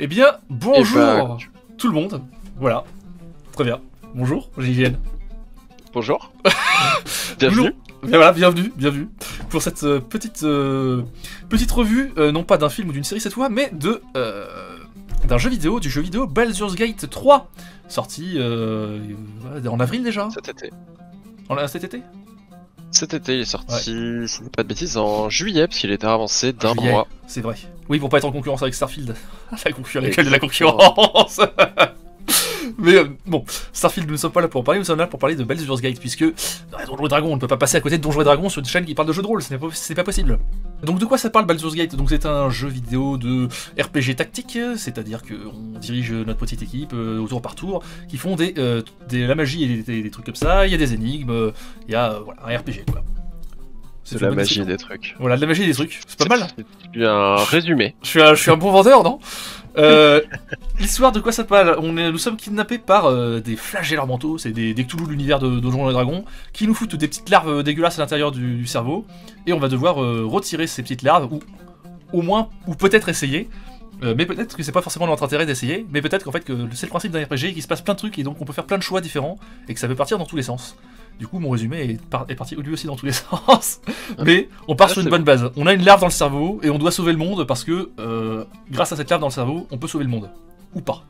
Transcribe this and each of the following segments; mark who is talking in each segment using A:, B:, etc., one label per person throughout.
A: Eh bien, bonjour tout le monde. Voilà, très bien. Bonjour, JGN.
B: Bonjour. Bienvenue.
A: Bien voilà, bienvenue pour cette petite revue, non pas d'un film ou d'une série cette fois, mais d'un jeu vidéo, du jeu vidéo Baldur's Gate 3, sorti en avril déjà.
B: Cet été.
A: Cet été.
B: Cet été, il est sorti, si je dis pas de bêtises, en juillet, parce qu'il était avancé d'un mois.
A: C'est vrai. Oui, pour pas être en concurrence avec Starfield. L'école de la concurrence. Mais bon, Starfield, nous ne sommes pas là pour en parler, nous sommes là pour parler de Baldur's Gate, puisque Donjons et Dragons, on ne peut pas passer à côté de Donjons et Dragons sur une chaîne qui parle de jeux de rôle, c'est pas possible. Donc de quoi ça parle Baldur's Gate? Donc c'est un jeu vidéo de RPG tactique, c'est-à-dire qu'on dirige notre petite équipe au tour par tour, qui font la magie et des trucs comme ça, il y a des énigmes, il y a voilà, un RPG quoi.
B: C'est de la magie et des trucs.
A: Voilà, de la magie et des trucs, c'est pas mal.
B: C'est un résumé.
A: Je suis un bon vendeur, non? L'histoire de quoi ça parle? Nous sommes kidnappés par des flagellants mentaux, c'est des Cthulhu de l'univers de Donjons et Dragons, qui nous foutent des petites larves dégueulasses à l'intérieur du cerveau, et on va devoir retirer ces petites larves, ou au moins, ou peut-être essayer, mais peut-être que c'est pas forcément notre intérêt d'essayer, mais peut-être qu'en fait que c'est le principe d'un RPG, qu'il se passe plein de trucs, et donc on peut faire plein de choix différents, et que ça peut partir dans tous les sens. Du coup, mon résumé est parti lui aussi dans tous les sens. Mais on part sur une bonne base. On a une larve dans le cerveau et on doit sauver le monde parce que grâce à cette larve dans le cerveau, on peut sauver le monde. Ou pas.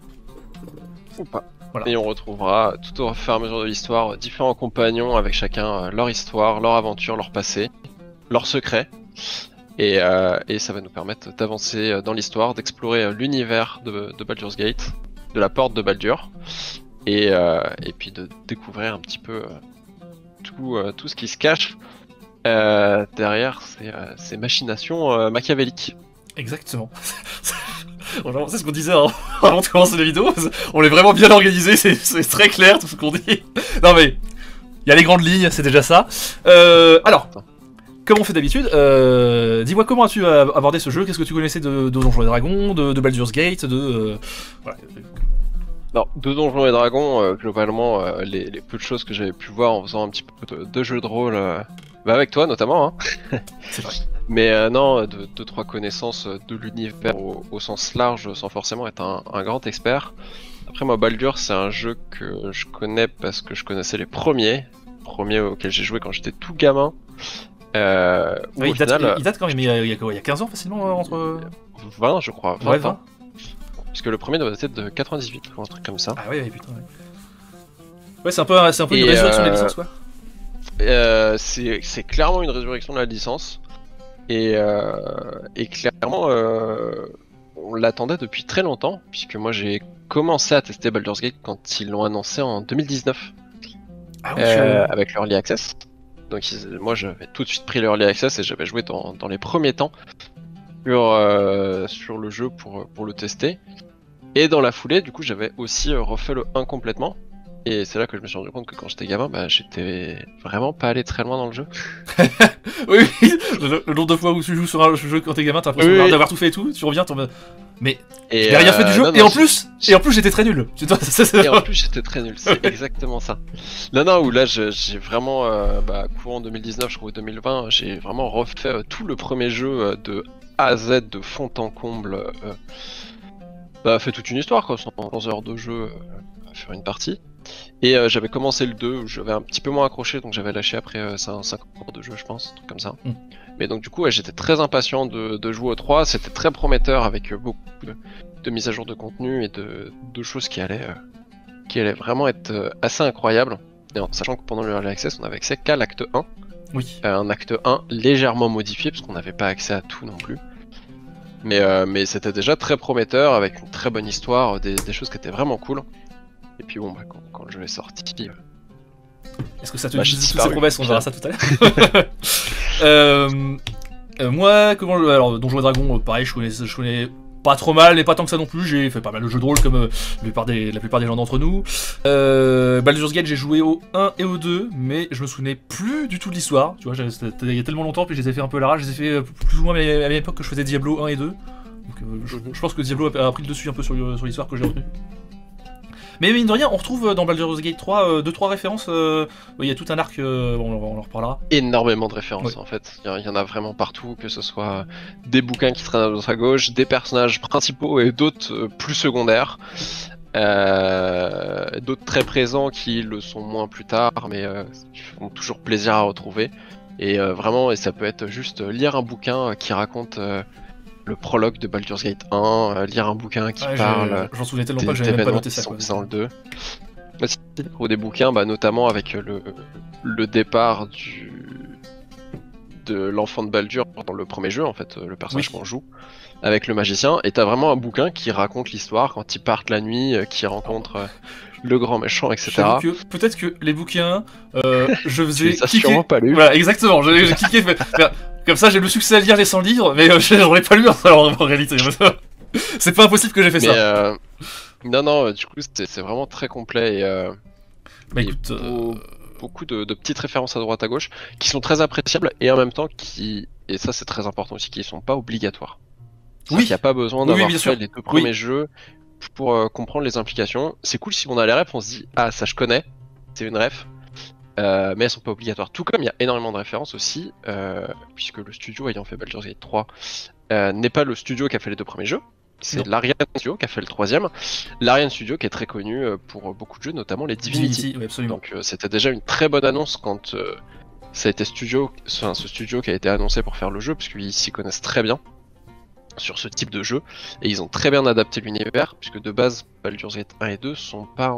B: Ou pas.
A: Voilà.
B: Et on retrouvera tout au fur et à mesure de l'histoire différents compagnons avec chacun leur histoire, leur aventure, leur passé, leurs secrets. Et ça va nous permettre d'avancer dans l'histoire, d'explorer l'univers de Baldur's Gate, de la porte de Baldur. Et puis de découvrir un petit peu... tout ce qui se cache derrière ces machinations machiavéliques.
A: Exactement. C'est ce qu'on disait avant de commencer la vidéo. On est vraiment bien organisé, c'est très clair tout ce qu'on dit. Non mais, il y a les grandes lignes, c'est déjà ça. Alors, comme on fait d'habitude, dis-moi comment as-tu abordé ce jeu? Qu'est-ce que tu connaissais de Donjons et Dragons, de Baldur's Gate, voilà.
B: Non, de Donjons et Dragons, globalement, les peu de choses que j'avais pu voir en faisant un petit peu de jeux de rôle, avec toi notamment, hein.
A: C'est vrai.
B: Mais non, deux trois connaissances de l'univers au sens large, sans forcément être un grand expert. Après moi, Baldur, c'est un jeu que je connais parce que je connaissais les premiers auxquels j'ai joué quand j'étais tout gamin.
A: Il date quand même, il y a 15 ans facilement entre...
B: 20 je crois, 20
A: ouais, 20.
B: ans. Puisque le premier doit être de 98 ou un truc comme ça.
A: Ah ouais, putain, ouais. Ouais, c'est un peu une résurrection de la licence, quoi.
B: C'est clairement une résurrection de la licence. Et clairement, on l'attendait depuis très longtemps, puisque moi j'ai commencé à tester Baldur's Gate quand ils l'ont annoncé en 2019.
A: Ah oui,
B: avec l'Early Access. Donc moi j'avais tout de suite pris l'Early Access et j'avais joué dans les premiers temps sur le jeu pour le tester. Et dans la foulée, du coup, j'avais aussi refait le 1 complètement. Et c'est là que je me suis rendu compte que quand j'étais gamin, j'étais vraiment pas allé très loin dans le jeu.
A: Oui, le nombre de fois où tu joues sur un jeu quand t'es gamin, t'as l'impression d'avoir tout fait et tout, tu reviens, mais j'ai rien fait du jeu, et en plus j'étais très nul.
B: Et en plus j'étais très nul, c'est exactement ça. Non, où là j'ai vraiment, courant 2019, je crois, 2020, j'ai vraiment refait tout le premier jeu de A à Z, de fond en comble. Fait toute une histoire, quoi, 100 heures de jeu à faire une partie. Et j'avais commencé le 2, où j'avais un petit peu moins accroché, donc j'avais lâché après 5 heures de jeu, je pense, un truc comme ça. Mais donc du coup, j'étais très impatient de jouer au 3, c'était très prometteur avec beaucoup de mises à jour de contenu et de choses qui allaient vraiment être assez incroyables. Et en sachant que pendant le Early Access, on avait accès qu'à l'acte 1.
A: Oui.
B: Un acte 1 légèrement modifié, parce qu'on n'avait pas accès à tout non plus. Mais c'était déjà très prometteur, avec une très bonne histoire, des choses qui étaient vraiment cool. Et puis bon, quand le jeu est sorti...
A: Est-ce que ça te dit toutes ces promesses? On verra ça tout à l'heure. Moi, alors Donjons et Dragons, pareil, je connais pas trop mal, mais pas tant que ça non plus. J'ai fait pas mal de jeux de rôle comme la plupart des gens d'entre nous. Baldur's Gate, j'ai joué au 1 et au 2, mais je me souvenais plus du tout de l'histoire. Tu vois, il y a tellement longtemps, puis je les ai fait un peu à l'arrache. Je les ai fait plus ou moins à la même époque que je faisais Diablo 1 et 2. Donc je pense que Diablo a pris le dessus un peu sur l'histoire que j'ai retenue. Mais mine de rien, on retrouve dans Baldur's Gate 3 2-3 références. Il y a tout un arc, on en reparlera.
B: Énormément de références en fait. Il y en a vraiment partout, que ce soit des bouquins qui traînent à droite à gauche, des personnages principaux et d'autres plus secondaires. D'autres très présents qui le sont moins plus tard, mais qui font toujours plaisir à retrouver. Et vraiment, et ça peut être juste lire un bouquin qui raconte le prologue de Baldur's Gate 1, lire un bouquin qui parle
A: j'en souvenais tellement pas que j'avais même pas noté ça.
B: Dans le 2. Ou des bouquins, notamment avec le départ de l'enfant de Baldur dans le premier jeu, en fait, le personnage qu'on joue, avec le magicien, et t'as vraiment un bouquin qui raconte l'histoire quand ils partent la nuit, qui rencontrent le grand méchant, etc.
A: Peut-être que les bouquins, je faisais
B: ça sûrement pas lu.
A: Voilà, exactement, j'ai cliqué, comme ça j'ai le succès à lire les 100 livres, mais j'en ai pas lu alors, en réalité. C'est pas impossible que j'ai fait ça.
B: Non, du coup c'est vraiment très complet et,
A: écoute,
B: beaucoup de petites références à droite à gauche qui sont très appréciables et en même temps et ça c'est très important aussi, qui sont pas obligatoires. Oui, il n'y a pas besoin d'avoir fait les 2 premiers jeux pour comprendre les implications. C'est cool si on a les refs, on se dit ah ça je connais, c'est une ref, mais elles sont pas obligatoires. Tout comme il y a énormément de références aussi, puisque le studio ayant fait Baldur's Gate 3 n'est pas le studio qui a fait les 2 premiers jeux. C'est l'Ariane Studio qui a fait le 3ème. L'Ariane Studio qui est très connu pour beaucoup de jeux, notamment les Divinity.
A: Oui, absolument.
B: Donc c'était déjà une très bonne annonce quand ça a été ce studio qui a été annoncé pour faire le jeu, parce qu'ils s'y connaissent très bien sur ce type de jeu, et ils ont très bien adapté l'univers, puisque de base Baldur's Gate 1 et 2 sont pas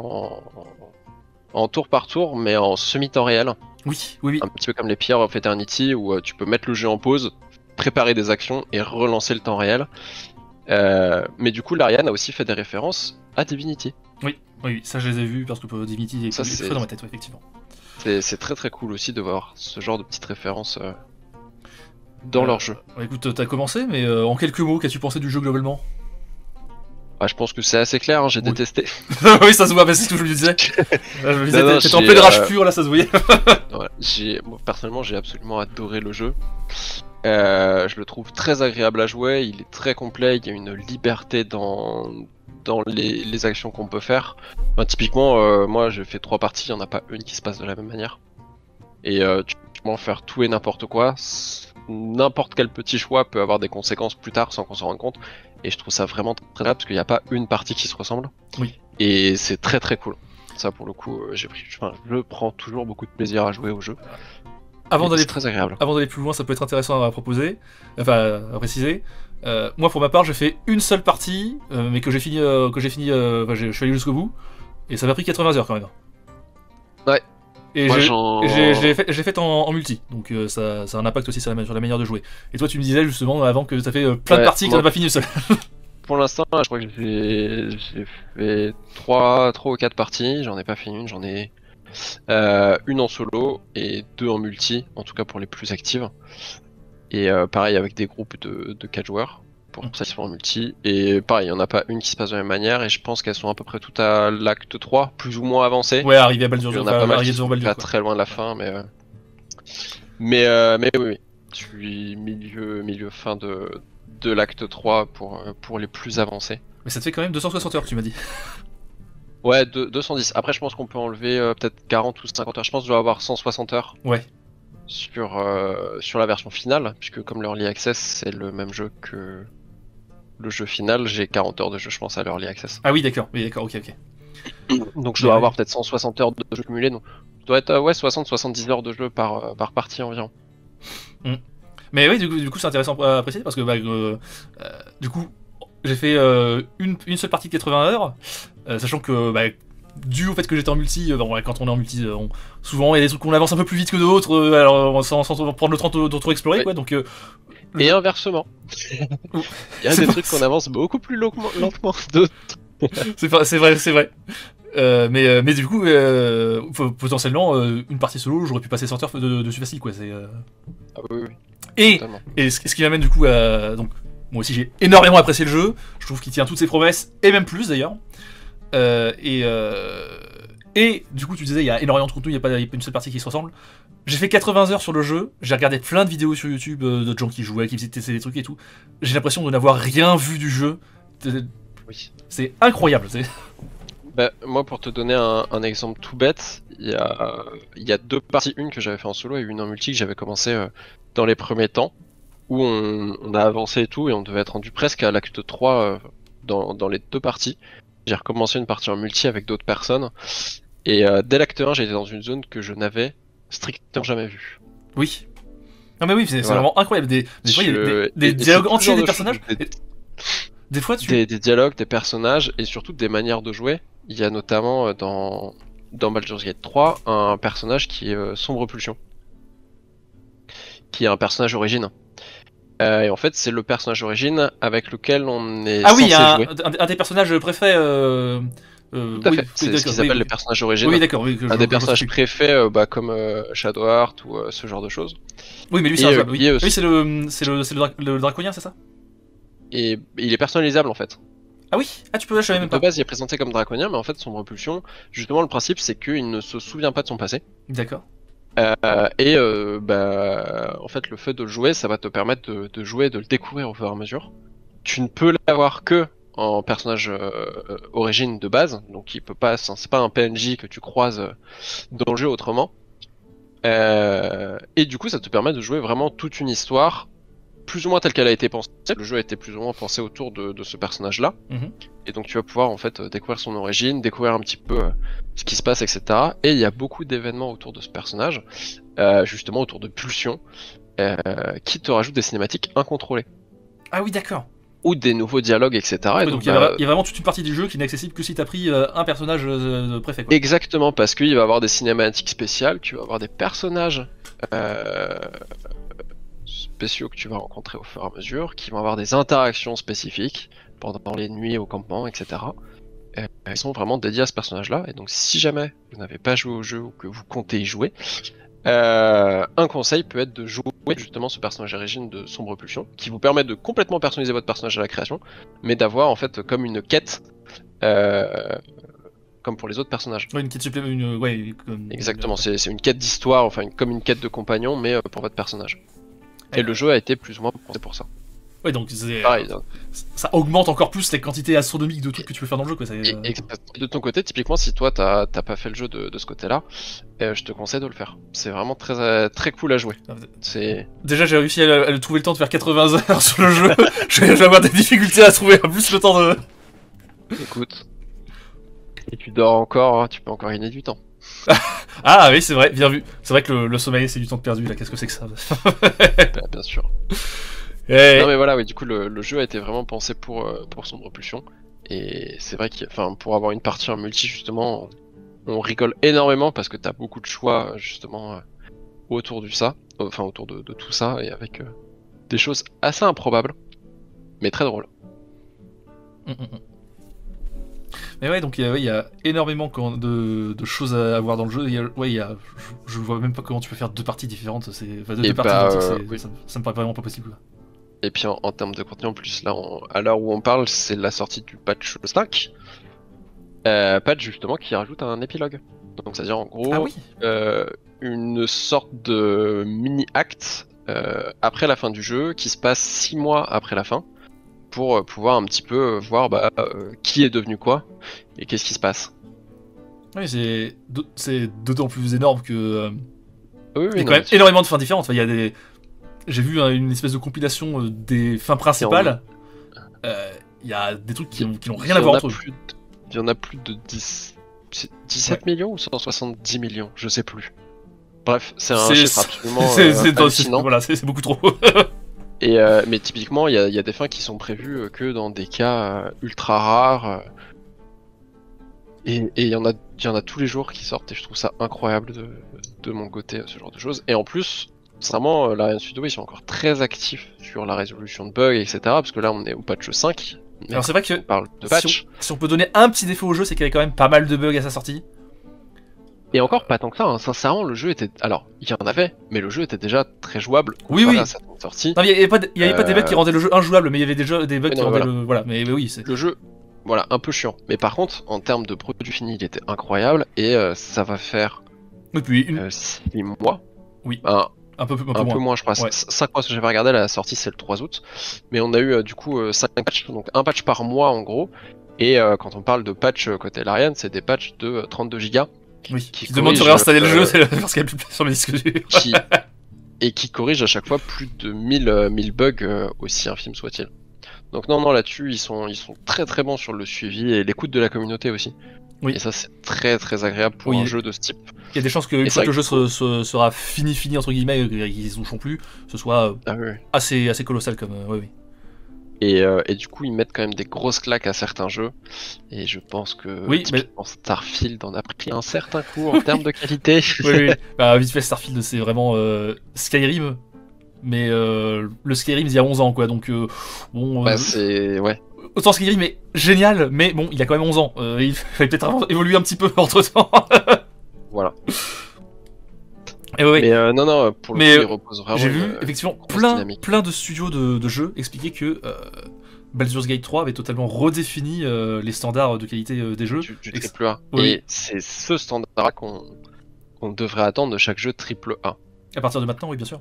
B: en tour par tour, mais en semi-temps réel.
A: Oui.
B: Un petit peu comme les Pierres of Eternity, où tu peux mettre le jeu en pause, préparer des actions et relancer le temps réel. Mais du coup, l'Ariane a aussi fait des références à Divinity.
A: Oui, ça je les ai vus parce que Divinity est très dans ma tête, effectivement.
B: C'est très très cool aussi de voir ce genre de petites références dans leur jeu.
A: Écoute, t'as commencé, mais en quelques mots, qu'as-tu pensé du jeu globalement?
B: Je pense que c'est assez clair, j'ai détesté.
A: Oui, ça se voit, c'est ce que je me disais. Je me disais, t'étais en pleine rage pure, là, ça se voyait.
B: Moi, personnellement, j'ai absolument adoré le jeu. Je le trouve très agréable à jouer, il est très complet, il y a une liberté dans les actions qu'on peut faire. Typiquement, moi j'ai fait 3 parties, il n'y en a pas une qui se passe de la même manière. Et tu peux en faire tout et n'importe quoi. N'importe quel petit choix peut avoir des conséquences plus tard sans qu'on s'en rende compte. Et je trouve ça vraiment très agréable parce qu'il n'y a pas une partie qui se ressemble.
A: Oui.
B: Et c'est très très cool. Ça pour le coup, je prends toujours beaucoup de plaisir à jouer au jeu.
A: Avant d'aller
B: très agréable.
A: Avant d'aller plus loin, ça peut être intéressant à proposer, à préciser. Moi, pour ma part, j'ai fait une seule partie, mais que j'ai fini, je suis allé jusqu'au bout, et ça m'a pris 80 heures quand même.
B: Ouais.
A: Et j'ai fait en multi, donc ça a un impact aussi sur la manière de jouer. Et toi, tu me disais justement avant que t'as fait plein de parties que t'as pas fini seul.
B: Pour l'instant, je crois que j'ai fait 3 ou 4 parties, j'en ai pas fini une, j'en ai une en solo et 2 en multi, en tout cas pour les plus actives. Et pareil avec des groupes de 4 joueurs, pour ça ils sont en multi. Et pareil, il n'y en a pas une qui se passe de la même manière, et je pense qu'elles sont à peu près toutes à l'acte 3, plus ou moins avancées.
A: Ouais, arrivé à Baldur's
B: Gate, pas très loin de la fin, mais oui, je suis milieu fin de l'acte 3 pour les plus avancés.
A: Mais ça te fait quand même 260 heures, tu m'as dit.
B: Ouais, 210. Après, je pense qu'on peut enlever peut-être 40 ou 50 heures. Je pense que je dois avoir 160 heures.
A: Ouais.
B: Sur la version finale, puisque comme l'Early Access, c'est le même jeu que le jeu final, j'ai 40 heures de jeu, je pense, à l'Early Access.
A: Ah oui, d'accord, ok.
B: Donc je dois avoir peut-être 160 heures de jeu cumulé, donc je dois être 60-70 heures de jeu par partie environ.
A: Mais oui, du coup c'est intéressant à préciser parce que du coup j'ai fait une seule partie de 80 heures, sachant que dû au fait que j'étais en multi, quand on est en multi, souvent il y a des trucs qu'on avance un peu plus vite que d'autres, alors sans prendre le temps de trop explorer, ouais. Quoi. Donc,
B: et inversement, il y a des trucs qu'on avance beaucoup plus lentement que d'autres.
A: c'est vrai. Mais du coup, potentiellement, une partie solo, j'aurais pu passer 100 heures dessus facile, quoi.
B: Ah oui.
A: Et ce qui m'amène du coup à... Donc, moi aussi j'ai énormément apprécié le jeu, je trouve qu'il tient toutes ses promesses, et même plus d'ailleurs. Et du coup tu disais il y a énormément de contenu, il n'y a pas une seule partie qui se ressemble. J'ai fait 80 heures sur le jeu, j'ai regardé plein de vidéos sur YouTube d'autres gens qui jouaient, qui faisaient tester des trucs et tout. J'ai l'impression de n'avoir rien vu du jeu.
B: Oui.
A: C'est incroyable.
B: Bah, moi, pour te donner un exemple tout bête, il y a deux parties, une que j'avais fait en solo et une en multi que j'avais commencé dans les premiers temps, où on a avancé et tout, et on devait être rendu presque à l'acte 3 dans les deux parties. J'ai recommencé une partie en multi avec d'autres personnes, et dès l'acte 1, j'étais dans une zone que je n'avais strictement jamais vue.
A: Oui. Non mais oui, c'est
B: Voilà.
A: vraiment incroyable. Des fois, il y a des
B: Et
A: dialogues
B: c'est tout
A: entiers
B: genre
A: des
B: de
A: personnages.
B: choses,
A: Des fois, tu.
B: des dialogues, des personnages, et surtout des manières de jouer. Il y a notamment dans Baldur's Gate 3 un personnage qui est Sombre Pulsion, qui est un personnage origine. Et en fait, c'est le personnage origine avec lequel on est
A: Ah oui, il y
B: censé
A: a
B: jouer.
A: un des personnages préfets.
B: Tout à fait, c'est ce qu'ils appellent les personnages origines.
A: Oui, d'accord. Oui,
B: Un des personnages préfets, comme Shadowheart ou ce genre de choses.
A: Oui, mais lui, c'est un oui, oui, c'est le draconien, c'est ça?
B: Et il est personnalisable en fait.
A: Ah oui? Ah, tu peux, je savais même pas.
B: De base, il est présenté comme draconien, mais en fait, son propulsion, justement, le principe, c'est qu'il ne se souvient pas de son passé.
A: D'accord.
B: En fait, le fait de le jouer, ça va te permettre de jouer, de le découvrir au fur et à mesure. Tu ne peux l'avoir que en personnage origine de base, donc il peut pas, c'est pas un PNJ que tu croises dans le jeu autrement. Et du coup, ça te permet de jouer vraiment toute une histoire, plus ou moins telle qu'elle a été pensée. Le jeu a été plus ou moins pensé autour de ce personnage-là. Et donc tu vas pouvoir en fait découvrir son origine, découvrir un petit peu ce qui se passe, etc. Et il y a beaucoup d'événements autour de ce personnage, justement autour de Pulsion, qui te rajoutent des cinématiques incontrôlées.
A: Ah oui, d'accord.
B: Ou des nouveaux dialogues, etc.
A: Ouais,
B: et
A: donc il y a vraiment toute une partie du jeu qui n'est accessible que si t'as pris un personnage préfet, quoi.
B: Exactement, parce qu'il va y avoir des cinématiques spéciales, tu vas avoir des personnages spéciaux que tu vas rencontrer au fur et à mesure, qui vont avoir des interactions spécifiques pendant les nuits au campement, etc. Ils sont vraiment dédiés à ce personnage-là, et donc si jamais vous n'avez pas joué au jeu ou que vous comptez y jouer, un conseil peut être de jouer justement ce personnage origine de Sombre Pulsion, qui vous permet de complètement personnaliser votre personnage à la création, mais d'avoir en fait comme une quête, comme pour les autres personnages.
A: Ouais, une quête supplémentaire, ouais,
B: Exactement, c'est une quête d'histoire, enfin comme une quête de compagnon, mais pour votre personnage. Et le jeu a été plus ou moins pensé pour ça.
A: Ouais, donc c'est
B: pareil,
A: ça augmente encore plus les quantités astronomiques de trucs que tu peux faire dans le jeu, quoi.
B: De ton côté, typiquement, si toi t'as pas fait le jeu de ce côté-là, je te conseille de le faire. C'est vraiment très cool à jouer.
A: Déjà, j'ai réussi à trouver le temps de faire 80 heures sur le jeu. Je vais avoir des difficultés à trouver en plus le temps de.
B: Écoute. Et tu dors encore, hein, tu peux encore gagner du temps.
A: Ah oui, c'est vrai, bien vu. C'est vrai que le sommeil, c'est du temps perdu, là. Qu'est-ce que c'est que ça?
B: Bien sûr.
A: Et...
B: Non mais voilà, oui, du coup le jeu a été vraiment pensé pour son propulsion. Et c'est vrai que pour avoir une partie en multi justement, on rigole énormément parce que t'as beaucoup de choix justement autour de ça, autour de tout ça, et avec des choses assez improbables, mais très drôles.
A: Mais ouais, donc il y a énormément de choses à avoir dans le jeu. Je vois même pas comment tu peux faire deux parties différentes. Deux parties identiques, oui. Ça me paraît vraiment pas possible.
B: Et puis en termes de contenu en plus, là, à l'heure où on parle, c'est la sortie du patch 5. Patch justement qui rajoute un épilogue. Donc c'est-à-dire en gros une sorte de mini-acte après la fin du jeu qui se passe 6 mois après la fin pour pouvoir un petit peu voir qui est devenu quoi et qu'est-ce qui se passe.
A: Oui, c'est d'autant plus énorme que
B: il
A: y a quand même énormément de fins différentes. Enfin, il y a des... J'ai vu une espèce de compilation des fins principales. Il y a des trucs qui n'ont rien à voir entre eux.
B: Il y en a plus de 17 millions ou 170 millions, je sais plus. Bref, c'est un chiffre absolument hallucinant.
A: Voilà, c'est beaucoup trop.
B: Mais typiquement, il y a des fins qui sont prévues que dans des cas ultra rares. Et il y en a tous les jours qui sortent, et je trouve ça incroyable de mon côté, ce genre de choses. Et en plus, sincèrement, l'Ariane Studio, ils sont encore très actifs sur la résolution de bugs, etc. Parce que là, on est au patch 5.
A: Alors c'est vrai que
B: on parle de patch.
A: Si on peut donner un petit défaut au jeu, c'est qu'il y avait quand même pas mal de bugs à sa sortie.
B: Et encore pas tant que ça, hein. Sincèrement, le jeu était... Alors, il y en avait, mais le jeu était déjà très jouable.
A: Oui.
B: À sa sortie.
A: Non, il n'y avait pas des bugs qui rendaient le jeu injouable, mais il y avait déjà des bugs qui rendaient le... Voilà, mais oui, c'est...
B: Le jeu, voilà, un peu chiant. Mais par contre, en termes de produit fini, il était incroyable, et ça va faire...
A: Oui, puis
B: 6 mois.
A: Oui. Un peu
B: moins, je crois. Ouais. 5 mois, ce que j'avais regardé, la sortie c'est le 3 août. Mais on a eu du coup 5 patchs, donc un patch par mois en gros. Et quand on parle de patch côté Larian, c'est des patchs de 32 Go.
A: Oui, qui demande de réinstaller le jeu parce qu'il n'y a plus de place sur le disque dur.
B: Et qui corrige à chaque fois plus de 1000 bugs, aussi infimes soit-il. Donc non, là-dessus, ils sont très très bons sur le suivi et l'écoute de la communauté aussi. Et ça, c'est très très agréable pour un jeu de ce type.
A: Il y a des chances que une fois que le jeu sera fini entre guillemets, qu'ils ne toucheront plus, ce soit assez colossal comme...
B: Et du coup, ils mettent quand même des grosses claques à certains jeux. Et je pense que Starfield en a pris un certain coup en termes de qualité.
A: Bah, vite fait, Starfield, c'est vraiment Skyrim. Mais le Skyrim d'il y a 11 ans, quoi. Donc, bon.
B: c'est. Ouais.
A: Autant Skyrim est génial, mais bon, il y a quand même 11 ans. Il fallait peut-être évoluer un petit peu entre temps.
B: Voilà.
A: Et
B: mais non, pour le coup, il repose vraiment.
A: J'ai vu effectivement plein de studios de jeux expliquer que Baldur's Gate 3 avait totalement redéfini les standards de qualité des jeux.
B: Du AAA. Et c'est ce standard qu'on devrait attendre de chaque jeu AAA.
A: À partir de maintenant, oui, bien sûr.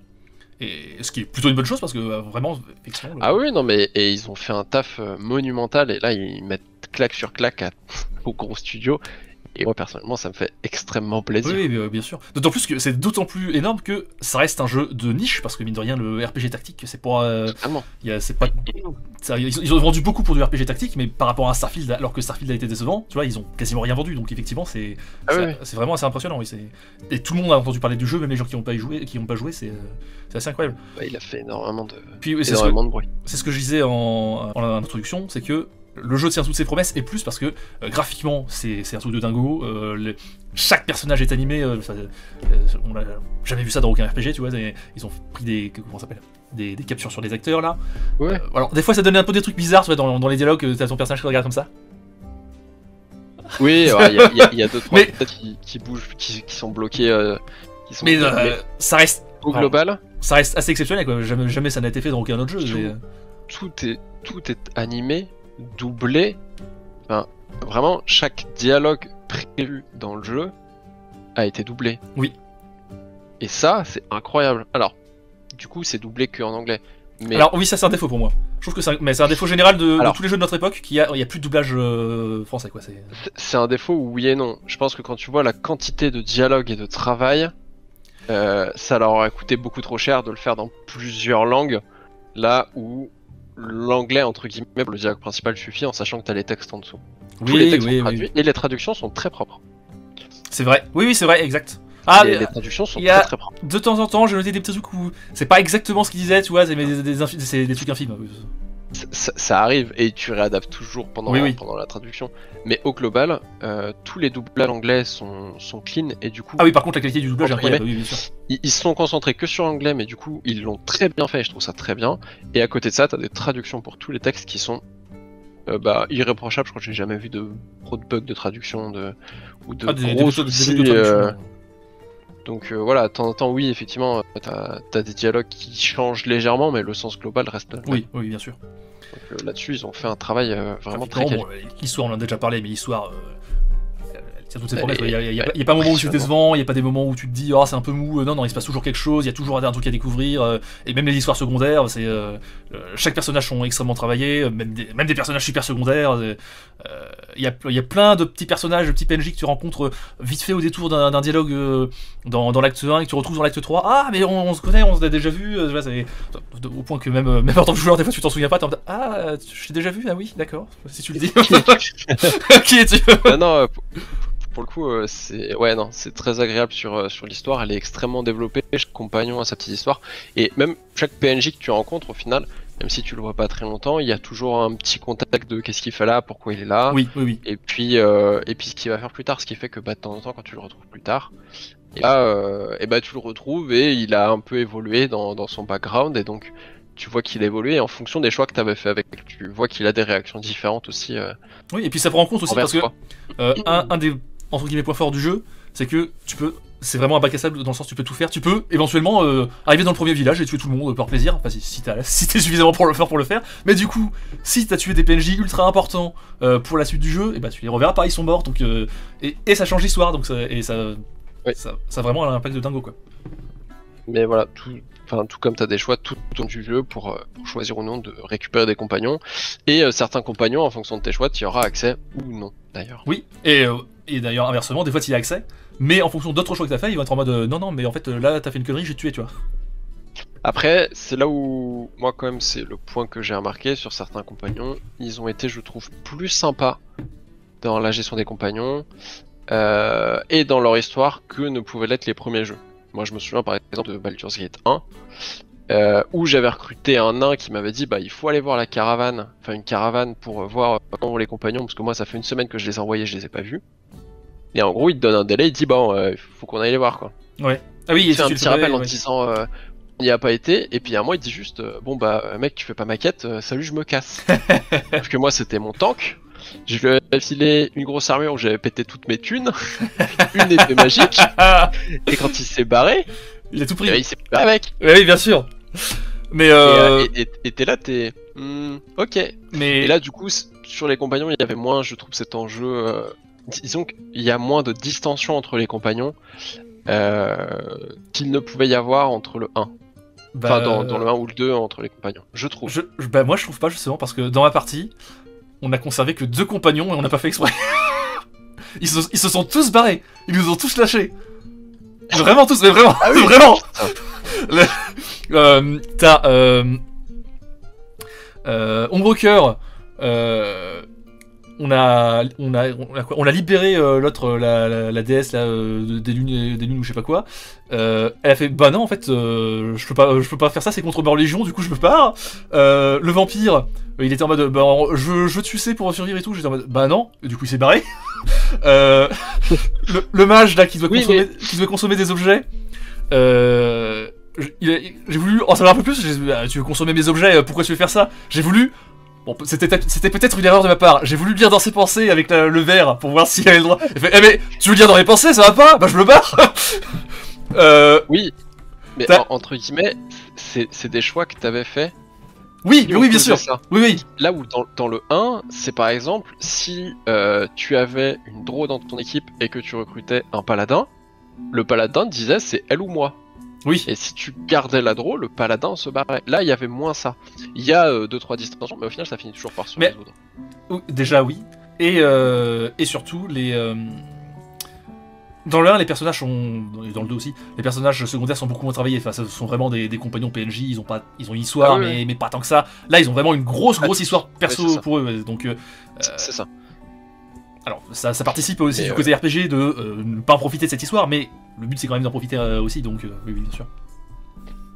A: Et ce qui est plutôt une bonne chose parce que vraiment, effectivement.
B: Ah oui, non, mais ils ont fait un taf monumental et là, ils mettent claque sur claque aux gros studios. Et moi personnellement ça me fait extrêmement plaisir.
A: Oui, bien sûr. D'autant plus que c'est d'autant plus énorme que ça reste un jeu de niche parce que mine de rien le RPG tactique c'est pour... c'est pas... ils ont vendu beaucoup pour du RPG tactique mais par rapport à Starfield alors que Starfield a été décevant, tu vois, ils ont quasiment rien vendu donc effectivement c'est vraiment assez impressionnant. Et tout le monde a entendu parler du jeu, même les gens qui n'ont pas joué, c'est assez incroyable.
B: Il a fait énormément de bruit.
A: C'est ce que je disais en introduction, c'est que le jeu tient toutes ses promesses et plus parce que graphiquement c'est un truc de dingo. Chaque personnage est animé. On n'a jamais vu ça dans aucun RPG, tu vois. Ils ont pris des captures sur des acteurs là. Alors des fois ça donnait un peu des trucs bizarres, tu vois, dans les dialogues. T'as ton personnage qui regarde comme ça.
B: Oui, il y a 2-3 têtes qui bougent, qui sont bloqués.
A: Mais ça reste
B: au global.
A: Ça reste assez exceptionnel, quoi. Jamais ça n'a été fait dans aucun autre jeu.
B: Tout est animé, doublé. Enfin, vraiment, chaque dialogue prévu dans le jeu a été doublé.
A: Oui.
B: Et ça, c'est incroyable. Alors, du coup, c'est doublé qu'en anglais. Mais...
A: Alors oui, ça c'est un défaut pour moi. Je trouve que c'est un défaut général de tous les jeux de notre époque qu'il y a plus de doublage français, quoi.
B: C'est un défaut, oui et non. Je pense que quand tu vois la quantité de dialogue et de travail, ça leur aurait coûté beaucoup trop cher de le faire dans plusieurs langues, là où l'anglais entre guillemets pour le dialogue principal suffit en sachant que tu as les textes en dessous. Tous les textes sont traduits et les traductions sont très propres.
A: C'est vrai. Oui, c'est vrai, exact.
B: Les traductions sont très très propres.
A: De temps en temps, j'ai noté des petits trucs où c'est pas exactement ce qu'ils disaient, tu vois, c'est des trucs infimes.
B: Ça arrive et tu réadaptes toujours pendant la traduction. Mais au global, tous les doublages anglais sont clean et du coup.
A: Ah oui, par contre la qualité du doublage est incroyable. Oui, bien sûr.
B: Ils se sont concentrés que sur l'anglais, mais du coup ils l'ont très bien fait. Et je trouve ça très bien. Et à côté de ça, t'as des traductions pour tous les textes qui sont irréprochables. Je crois que j'ai jamais vu de bugs de traduction ou de gros soucis. Donc voilà, de temps en temps, oui, effectivement, t'as des dialogues qui changent légèrement, mais le sens global reste là.
A: Oui, bien sûr.
B: Donc là-dessus, ils ont fait un travail vraiment très quali.
A: L'histoire, on en a déjà parlé, mais l'histoire, c'est toutes ces promesses. Il n'y a pas un moment où c'est décevant, il n'y a pas des moments où tu te dis, oh, c'est un peu mou. Non, il se passe toujours quelque chose, il y a toujours un truc à découvrir. Et même les histoires secondaires, chaque personnage sont extrêmement travaillés, même des personnages super secondaires. Il y a plein de petits personnages, de petits PNJ que tu rencontres vite fait au détour d'un dialogue dans l'acte 1 et que tu retrouves dans l'acte 3. Ah, mais on se connaît, on se l'a déjà vu. Au point que même en tant que joueur, des fois tu t'en souviens pas. Ah, je t'ai déjà vu, ah oui, d'accord, si tu le dis. Qui es-tu?
B: Non, pour le coup, c'est très agréable sur l'histoire. Elle est extrêmement développée. Chaque compagnon a sa petite histoire. Et même chaque PNJ que tu rencontres, au final, même si tu le vois pas très longtemps, il y a toujours un petit contact de qu'est-ce qu'il fait là, pourquoi il est là.
A: Oui.
B: Et puis ce qu'il va faire plus tard, ce qui fait que de temps en temps, quand tu le retrouves plus tard, tu le retrouves et il a un peu évolué dans son background et donc tu vois qu'il a évolué et en fonction des choix que tu avais fait avec, tu vois qu'il a des réactions différentes aussi.
A: Oui, et puis ça prend en compte aussi parce que un des entre guillemets points forts du jeu, c'est que c'est vraiment un bac à sable dans le sens tu peux tout faire, tu peux éventuellement arriver dans le premier village et tuer tout le monde par plaisir, enfin si t'es suffisamment fort pour le faire, mais du coup si t'as tué des PNJ ultra importants pour la suite du jeu, et tu les reverras pas, ils sont morts, donc et ça change l'histoire, donc ça a vraiment un impact de dingo, quoi.
B: Mais voilà, tout comme tu as des choix tout au long du jeu pour choisir ou non de récupérer des compagnons. Et certains compagnons, en fonction de tes choix, tu y auras accès ou non, d'ailleurs.
A: Oui, et d'ailleurs, inversement, des fois, tu y as accès, mais en fonction d'autres choix que t'as fait, ils vont être en mode non, non, mais en fait, là, t'as fait une connerie, j'ai tué, tu vois.
B: Après, c'est là où, moi, quand même, c'est le point que j'ai remarqué sur certains compagnons. Ils ont été, je trouve, plus sympas dans la gestion des compagnons et dans leur histoire que ne pouvaient l'être les premiers jeux. Moi, je me souviens par exemple de Baldur's Gate 1, où j'avais recruté un nain qui m'avait dit bah il faut aller voir la caravane, enfin une caravane pour voir comment vont les compagnons, parce que moi ça fait une semaine que je les ai envoyés, je les ai pas vus. Et en gros, il te donne un délai, il dit bon, faut qu'on aille les voir quoi.
A: Ouais. Ah oui,
B: Il fait un
A: tu
B: petit
A: le
B: rappel
A: savais,
B: en
A: ouais.
B: disant on n'y a pas été, et puis à moi il dit juste bon bah mec, tu fais pas ma quête, salut, je me casse. Parce que moi c'était mon tank. Je lui ai filé une grosse armure où j'avais pété toutes mes thunes, une épée magique, et quand il s'est barré,
A: Il a tout pris.
B: il s'est barré avec.
A: Ouais, oui, bien sûr. Mais
B: Et t'es là, t'es. Ok.
A: mais
B: Et là, du coup, sur les compagnons, il y avait moins, je trouve, cet enjeu. Disons qu'il y a moins de distension entre les compagnons qu'il ne pouvait y avoir entre le 1.
A: bah,
B: Enfin, dans le 1 ou le 2, entre les compagnons, je trouve.
A: bah moi je trouve pas justement parce que dans ma partie, on a conservé que 2 compagnons et on n'a pas fait exprès. ils se sont tous barrés. Ils nous ont tous lâchés. Vraiment tous, mais vraiment,
B: Ah oui,
A: vraiment.
B: putain.
A: T'as Ombrecoeur. On a libéré l'autre, la déesse là, des lunes ou je sais pas quoi. Elle a fait bah non en fait je peux pas faire ça, c'est contre ma religion, du coup je me pars. Le vampire, il était en mode bah je veux te sucer pour survivre et tout, j'étais en mode bah non, et du coup il s'est barré. Le mage là qui doit consommer des objets. J'ai voulu en savoir un peu plus. Tu veux consommer mes objets, pourquoi tu veux faire ça? J'ai voulu. Bon, c'était peut-être une erreur de ma part. J'ai voulu lire dans ses pensées avec le verre pour voir s'il avait le droit. Il fait, eh mais tu veux lire dans mes pensées, ça va pas? Bah je me barre.
B: Oui, mais
A: T'as-
B: entre guillemets, c'est des choix que t'avais fait.
A: Oui,
B: qui
A: oui, bien
B: opposaient
A: sûr.
B: ça.
A: Oui, oui.
B: Là où dans le 1, c'est par exemple si tu avais une draw dans ton équipe et que tu recrutais un paladin, le paladin disait c'est elle ou moi.
A: Oui.
B: Et si tu gardais la draw, le paladin se barrait. Là, il y avait moins ça. Il y a 2-3 distensions, mais au final, ça finit toujours par se
A: Mais-
B: résoudre.
A: Déjà oui. Et surtout les. Dans le 1, les personnages sont. Et dans le 2 aussi, les personnages secondaires sont beaucoup moins travaillés. Enfin, ce sont vraiment des compagnons PNJ, ils ont une histoire,
B: Ah oui,
A: mais pas tant que ça. Là, ils ont vraiment une grosse histoire perso
B: c'est ça.
A: pour eux. Ouais. Donc,
B: C'est ça.
A: alors, ça participe aussi
B: Mais,
A: du côté RPG de ne pas en profiter de cette histoire, mais le but c'est quand même d'en profiter aussi, donc oui, bien sûr.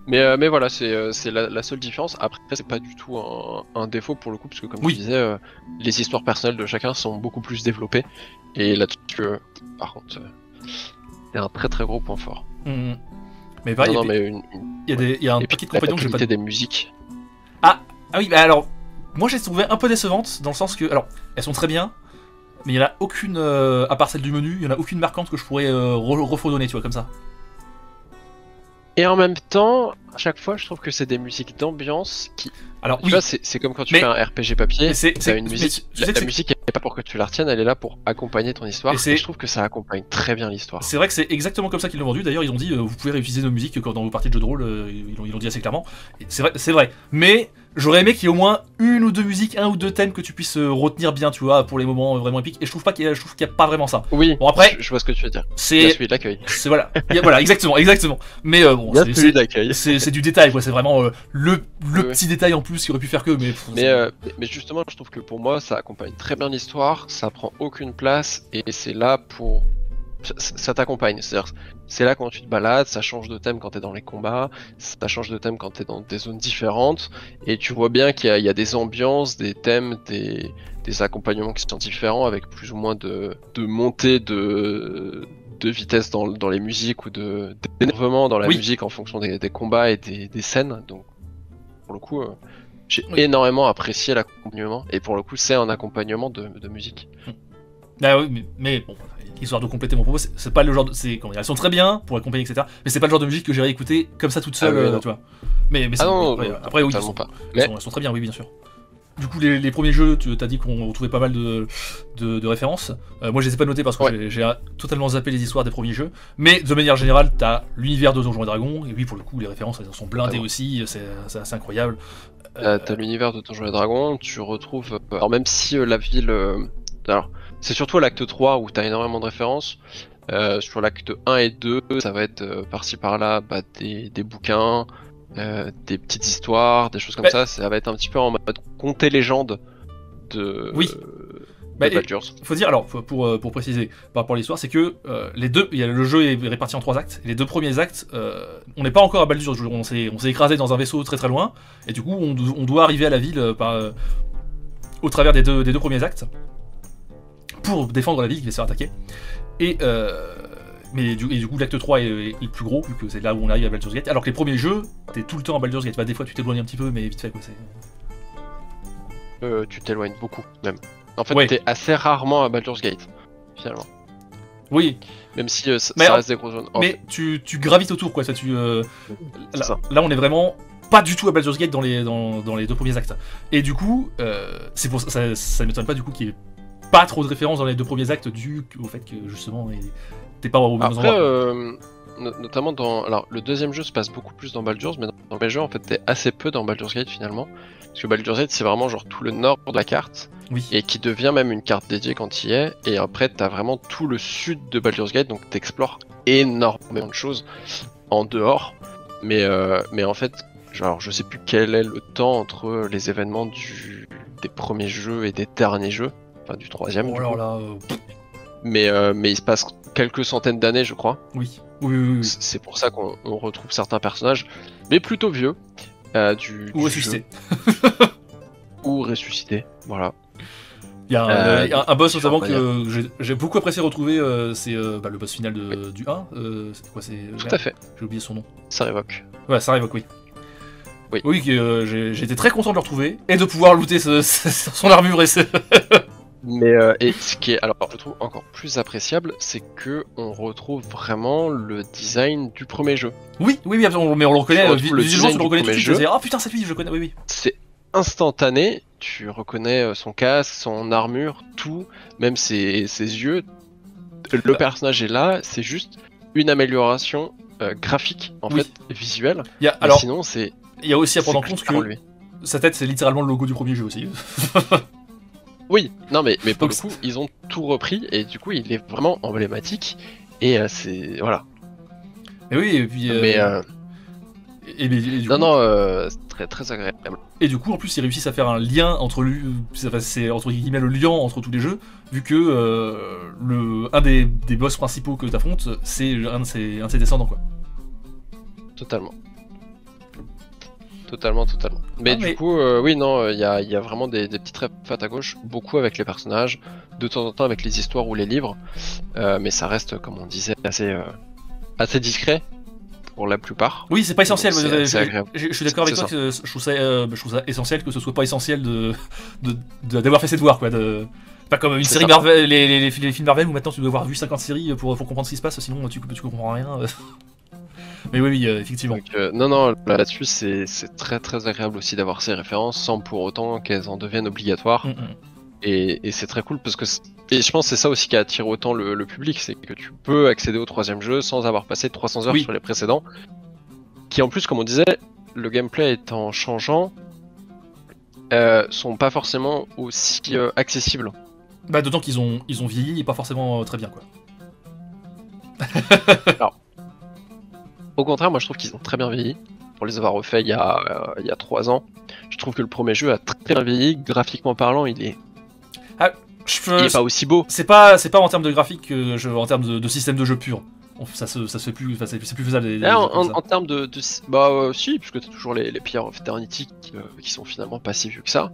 B: Mais voilà, c'est la seule différence. Après, c'est pas du tout un défaut pour le coup, parce que comme
A: Oui.
B: je disais, les histoires personnelles de chacun sont beaucoup plus développées. Et là-dessus, par contre, c'est un très très gros point fort.
A: Mhm. Mais pareil,
B: Non,
A: il
B: non,
A: y a
B: mais
A: il y a un
B: et puis
A: paquet de
B: la
A: compagnons que j'ai pas.
B: qualité des musiques.
A: Ah oui, bah alors, moi j'ai trouvé un peu décevante dans le sens que, alors, elles sont très bien, mais il y en a aucune, à part celle du menu, il y en a aucune marquante que je pourrais refredonner, tu vois, comme ça.
B: Et en même temps, à chaque fois, je trouve que c'est des musiques d'ambiance qui.
A: Alors
B: Tu
A: oui,
B: vois, c'est comme quand tu
A: Mais-
B: fais un RPG papier,
A: mais c'est-
B: t'as
A: c'est-
B: une
A: mais
B: musique.
A: tu sais
B: La
A: que c'est-
B: musique, elle est pas pour que tu la retiennes, elle est là pour accompagner ton histoire.
A: Et c'est-
B: Et je trouve que ça accompagne très bien l'histoire.
A: c'est vrai que c'est exactement comme ça qu'ils l'ont vendu. D'ailleurs, ils ont dit vous pouvez réutiliser nos musiques quand dans vos parties de jeux de rôle. Ils l'ont dit assez clairement. Et c'est vrai. Mais j'aurais aimé qu'il y ait au moins une ou deux musiques, un ou deux thèmes que tu puisses retenir bien, tu vois, pour les moments vraiment épiques. Et je trouve pas qu'il y a pas vraiment ça.
B: Oui,
A: Bon, après,
B: je vois ce que tu veux dire. Il y a
A: c'est
B: celui de l'accueil.
A: voilà, voilà, exactement. Mais bon,
B: Il y a
A: c'est-
B: celui de l'accueil.
A: c'est du détail, quoi. C'est vraiment le
B: Ouais.
A: petit détail en plus qui aurait pu faire que.
B: Mais justement, je trouve que pour moi, ça accompagne très bien l'histoire, ça prend aucune place, et c'est là pour. Ça t'accompagne, c'est-à-dire, c'est là quand tu te balades, ça change de thème quand t'es dans les combats, ça change de thème quand t'es dans des zones différentes, et tu vois bien qu'il y a des ambiances, des thèmes, des accompagnements qui sont différents, avec plus ou moins de montée de vitesse dans les musiques, ou d'énervement dans la
A: Oui.
B: musique en fonction des combats et des scènes, donc pour le coup, j'ai
A: Oui.
B: énormément apprécié l'accompagnement, et pour le coup, c'est un accompagnement de musique.
A: Ah oui, mais bon, histoire de compléter mon propos, c'est pas le genre de. Elles sont très bien pour accompagner, etc. Mais c'est pas le genre de musique que j'irais écouter comme ça toute seule,
B: Ah oui, non.
A: tu vois. Mais
B: Ah non,
A: après, oui,
B: totalement pas.
A: elles sont très bien, oui, bien sûr. du coup, les premiers jeux, tu t'as dit qu'on retrouvait pas mal de références. Moi, je les ai pas notés parce que j'ai totalement zappé les histoires des premiers jeux. Mais de manière générale, t'as l'univers de Donjons et Dragons. Et oui, pour le coup, les références, elles sont blindées aussi. C'est assez incroyable.
B: T'as l'univers de Donjons et Dragons, tu retrouves. Alors, même si la ville. Alors, c'est surtout à l'acte 3 où t'as énormément de références. Sur l'acte 1 et 2, ça va être par-ci par-là des bouquins, des petites histoires, des choses comme ça. Ça va être un petit peu en mode conte et légende de.
A: Oui.
B: De Baldur's.
A: Il faut dire, alors pour préciser par rapport à l'histoire, c'est que le jeu est réparti en 3 actes. Et les 2 premiers actes, on n'est pas encore à Baldur's, on s'est écrasé dans un vaisseau très très loin, et du coup on doit arriver à la ville au travers des deux premiers actes pour défendre la ville qui va se faire attaquer. Et du coup l'acte 3 est le plus gros, vu que c'est là où on arrive à Baldur's Gate, alors que les premiers jeux, t'es tout le temps à Baldur's Gate. Bah, des fois tu t'éloignes un petit peu, mais vite fait quoi,
B: tu t'éloignes beaucoup même. En fait, t'es assez rarement à Baldur's Gate, finalement.
A: Oui.
B: Même si ça reste des grosses zones.
A: Mais tu gravites autour, quoi. Là, on est vraiment pas du tout à Baldur's Gate dans les 2 premiers actes. Et du coup, c'est pour ça ne m'étonne pas du coup qu'il y ait pas trop de références dans les 2 premiers actes dû au fait que justement t'es pas au même endroit.
B: Notamment alors le deuxième jeu se passe beaucoup plus dans Baldur's, mais dans les jeux en fait t'es assez peu dans Baldur's Gate finalement. Parce que Baldur's Gate c'est vraiment genre tout le nord de la carte.
A: Oui.
B: Et qui devient même une carte dédiée quand il y est. Et après t'as vraiment tout le sud de Baldur's Gate, donc t'explores énormément de choses en dehors. Mais en fait, genre je sais plus quel est le temps entre les événements des premiers jeux et des derniers jeux. Enfin du troisième.
A: Oh alors là,
B: mais il se passe quelques centaines d'années je crois.
A: Oui.
B: C'est pour ça qu'on retrouve certains personnages, mais plutôt vieux.
A: Ou ressuscités.
B: Ou ressuscités, voilà.
A: Il y a un boss notamment que j'ai beaucoup apprécié retrouver, c'est le boss final du 1. C'est quoi,
B: Tout à fait.
A: J'ai oublié son nom.
B: Sarevok.
A: Ouais, Sarevok, oui.
B: Oui,
A: j'étais très content de le retrouver et de pouvoir looter son armure et
B: Mais et ce qui est, alors je trouve encore plus appréciable, c'est que on retrouve vraiment le design du premier jeu.
A: Oui, mais on le reconnaît, visuellement tu le reconnais tout de suite, tu te dis, ah putain c'est lui, je le connais, oui.
B: C'est instantané, tu reconnais son casque, son armure, tout, même ses yeux. Le personnage est là, c'est juste une amélioration graphique, en fait, visuelle. Sinon c'est...
A: Il y a aussi à prendre en compte que sa tête c'est littéralement le logo du premier jeu aussi.
B: Oui, non mais pour le coup, ils ont tout repris et du coup, il est vraiment emblématique et c'est voilà.
A: Et oui, et puis
B: c'est très très agréable.
A: Et du coup, en plus, ils réussissent à faire un lien entre lui, c'est entre guillemets le lien entre tous les jeux, vu que un des boss principaux que t'affrontes, c'est un de ses descendants quoi.
B: Totalement. Mais du coup, oui, non, il y a vraiment des petites refs à gauche, beaucoup avec les personnages, de temps en temps avec les histoires ou les livres, mais ça reste, comme on disait, assez discret pour la plupart.
A: Oui, c'est pas essentiel.
B: C'est agréable.
A: Je suis d'accord avec toi que je trouve ça essentiel que ce soit pas essentiel d'avoir fait ses devoirs, quoi. Pas comme une série Marvel, les films Marvel où maintenant tu dois avoir vu 50 séries pour comprendre ce qui se passe, sinon tu comprends rien. Mais oui, effectivement.
B: Donc, non, là-dessus, c'est très très agréable aussi d'avoir ces références sans pour autant qu'elles en deviennent obligatoires. Et c'est très cool parce que et je pense que c'est ça aussi qui a attiré autant le public, c'est que tu peux accéder au troisième jeu sans avoir passé 300 heures sur les précédents. Qui en plus, comme on disait, le gameplay étant changeant, sont pas forcément aussi accessibles.
A: Bah d'autant qu'ils ont vieilli et pas forcément très bien quoi.
B: Alors, au contraire, moi je trouve qu'ils ont très bien vieilli. Pour les avoir refaits il y a 3 ans, je trouve que le premier jeu a très bien vieilli. Graphiquement parlant, il est pas aussi beau.
A: C'est pas en termes de graphique, en termes de système de jeu pur. Ça se fait plus, c'est plus faisable.
B: En termes de bah si, puisque t'as toujours les Pierres of Eternity qui sont finalement pas si vieux que ça.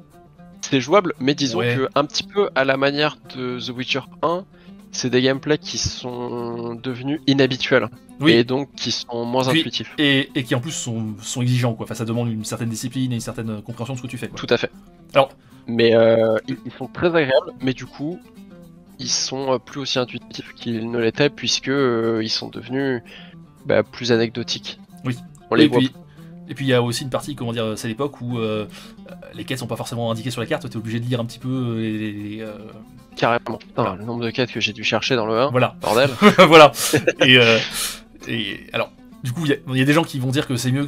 B: C'est jouable, mais disons que un petit peu à la manière de The Witcher 1, c'est des gameplays qui sont devenus inhabituels. Et donc qui sont moins intuitifs.
A: Et qui en plus sont exigeants quoi. Enfin, ça demande une certaine discipline et une certaine compréhension de ce que tu fais quoi.
B: Tout à fait.
A: Alors,
B: mais ils sont très agréables, mais du coup ils sont plus aussi intuitifs qu'ils ne l'étaient puisque ils sont devenus plus anecdotiques.
A: Oui.
B: On les voit.
A: Et puis il y a aussi une partie, comment dire, c'est l'époque où les quêtes sont pas forcément indiquées sur la carte, t'es obligé de lire un petit peu
B: Carrément. Putain, le nombre de quêtes que j'ai dû chercher dans le 1,
A: voilà.
B: bordel.
A: Voilà. Et alors, du coup, il y a des gens qui vont dire que c'est mieux,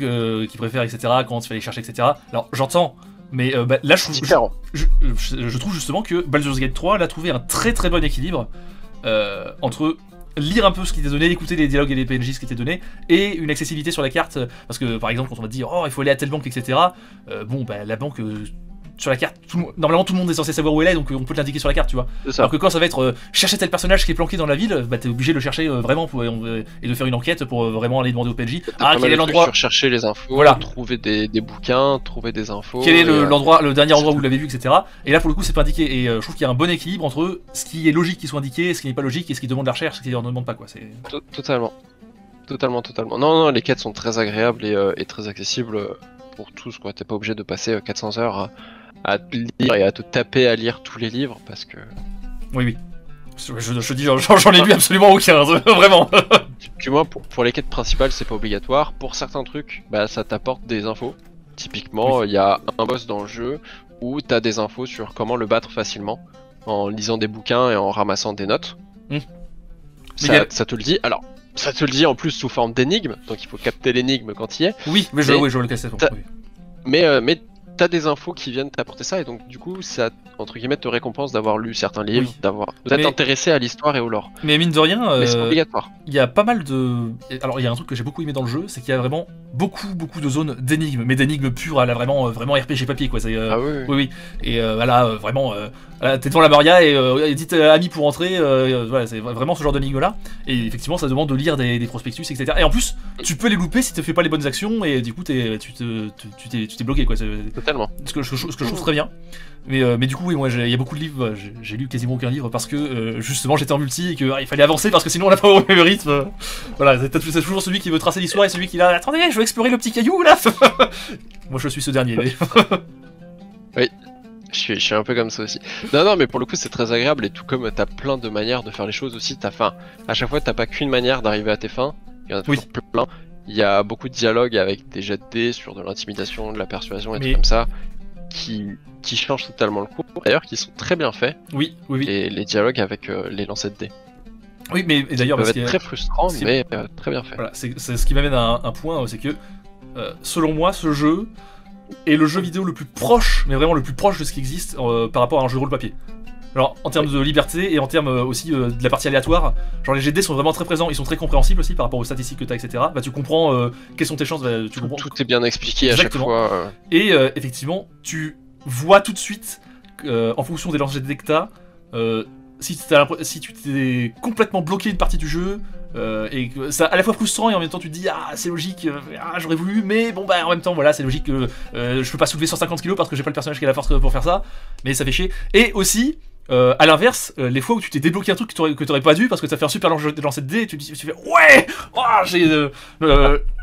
A: qui préfèrent, etc., quand tu fais aller chercher, etc. Alors, j'entends, mais là, je trouve justement que Baldur's Gate 3 a trouvé un très très bon équilibre entre lire un peu ce qui était donné, écouter les dialogues et les PNJ, ce qui était donné, et une accessibilité sur la carte, parce que par exemple quand on va te dire oh il faut aller à telle banque, etc. Bon bah la banque sur la carte, normalement tout le monde est censé savoir où elle est, donc on peut te l'indiquer sur la carte, tu vois. Alors que quand ça va être chercher tel personnage qui est planqué dans la ville, bah t'es obligé de le chercher vraiment et de faire une enquête pour vraiment aller demander au PNJ quel est l'endroit,
B: chercher les infos,
A: voilà,
B: trouver des bouquins, trouver des infos,
A: quel est l'endroit, le dernier endroit où vous l'avez vu, etc. Et là pour le coup c'est pas indiqué, et je trouve qu'il y a un bon équilibre entre ce qui est logique qui soit indiqué, ce qui n'est pas logique, et ce qui demande la recherche, ce qui ne demande pas, quoi.
B: Totalement. Non, les quêtes sont très agréables et très accessibles pour tous, quoi. T'es pas obligé de passer 400 heures à lire et à te taper à lire tous les livres parce que...
A: Oui. Je dis, j'en ai lu absolument aucun, vraiment.
B: Du moins, pour les quêtes principales, c'est pas obligatoire. Pour certains trucs, bah, ça t'apporte des infos. Typiquement, il y a un boss dans le jeu où t'as des infos sur comment le battre facilement en lisant des bouquins et en ramassant des notes. Ça te le dit. Alors, ça te le dit en plus sous forme d'énigme, donc il faut capter l'énigme quand il y est.
A: Oui, mais je le casse.
B: Mais t'as des infos qui viennent t'apporter ça, et donc du coup ça, entre guillemets, te récompense d'avoir lu certains livres, d'être intéressé à l'histoire et au lore.
A: Mais mine de rien,
B: mais c'est obligatoire.
A: Il y a pas mal de... Alors il y a un truc que j'ai beaucoup aimé dans le jeu, c'est qu'il y a vraiment beaucoup de zones d'énigmes, mais d'énigmes pures, à la vraiment RPG papier, quoi.
B: Ah oui.
A: Et voilà, vraiment, t'es devant la Maria et dites ami pour entrer, voilà, c'est vraiment ce genre d'énigme là. Et effectivement ça demande de lire des prospectus, etc. Et en plus, tu peux les louper si tu fais pas les bonnes actions, et du coup tu t'es bloqué, quoi.
B: Totalement.
A: Ce que je trouve très bien. Mais du coup, oui, moi, il y a beaucoup de livres, j'ai lu quasiment aucun livre parce que justement j'étais en multi et qu'il fallait avancer parce que sinon on n'a pas au même rythme. Voilà, c'est toujours celui qui veut tracer l'histoire et celui qui là, attendez, je veux explorer le petit caillou là. Moi je suis ce dernier. Mais...
B: Oui, je suis un peu comme ça aussi. Non, mais pour le coup c'est très agréable, et tout comme t'as plein de manières de faire les choses aussi, à chaque fois t'as pas qu'une manière d'arriver à tes fins, il y en a toujours plein. Il y a beaucoup de dialogues avec des jets de dés sur de l'intimidation, de la persuasion et tout comme ça, qui changent totalement le cours, d'ailleurs qui sont très bien faits.
A: Oui.
B: Les dialogues avec les lancers de dés.
A: Oui, mais d'ailleurs,
B: ça peut être très frustrant, mais très bien fait.
A: Voilà, c'est ce qui m'amène à un point, c'est que selon moi, ce jeu est le jeu vidéo le plus proche, mais vraiment le plus proche de ce qui existe par rapport à un jeu de rôle papier. Alors en termes de liberté et en termes aussi de la partie aléatoire, genre les GD sont vraiment très présents, ils sont très compréhensibles aussi par rapport aux statistiques que tu as, etc. Bah tu comprends quelles sont tes chances, tu comprends.
B: Tout est bien expliqué. Exactement. À chaque fois.
A: Et effectivement, tu vois tout de suite, en fonction des lancers de dés que t'as, si tu t'es complètement bloqué une partie du jeu, et que c'est à la fois frustrant et en même temps tu te dis c'est logique, j'aurais voulu, mais bon bah en même temps voilà, c'est logique que je peux pas soulever 150 kg parce que j'ai pas le personnage qui a la force pour faire ça, mais ça fait chier. Et aussi à l'inverse, les fois où tu t'es débloqué un truc que t'aurais pas dû parce que ça fait un super lancer de dés, et tu fais ouais,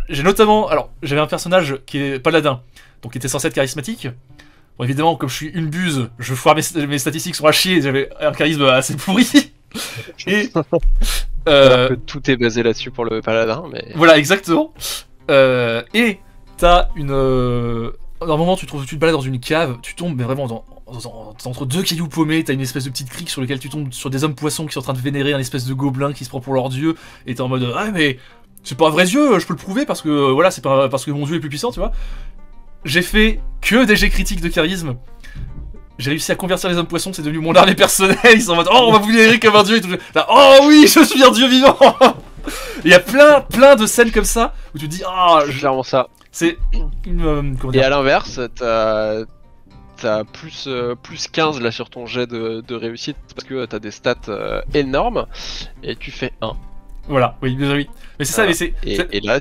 A: j'ai notamment, alors j'avais un personnage qui est paladin, donc qui était censé être charismatique. Bon, évidemment, comme je suis une buse, je foire mes statistiques sont à chier, j'avais un charisme assez pourri. Et
B: que tout est basé là-dessus pour le paladin, mais...
A: Voilà, exactement. Et t'as une... à un moment, tu te balades dans une cave, tu tombes mais vraiment entre deux cailloux paumés, t'as une espèce de petite crique sur laquelle tu tombes sur des hommes poissons qui sont en train de vénérer un espèce de gobelin qui se prend pour leur dieu, et t'es en mode mais c'est pas un vrai dieu, je peux le prouver parce que voilà, c'est pas parce que mon dieu est plus puissant, tu vois. J'ai fait que des jets critiques de charisme. J'ai réussi à convertir les hommes poissons, c'est devenu mon armée personnelle. Ils sont en mode on va vous vénérer comme un dieu et tout. Là, oh oui, je suis un dieu vivant. Il y a plein de scènes comme ça où tu te dis
B: c'est clairement ça.
A: C'est une comment dire.
B: Et à l'inverse, t'as plus 15 là sur ton jet de réussite parce que t'as des stats énormes et tu fais 1.
A: Voilà, oui. Mais c'est ça, mais c'est...
B: Et là,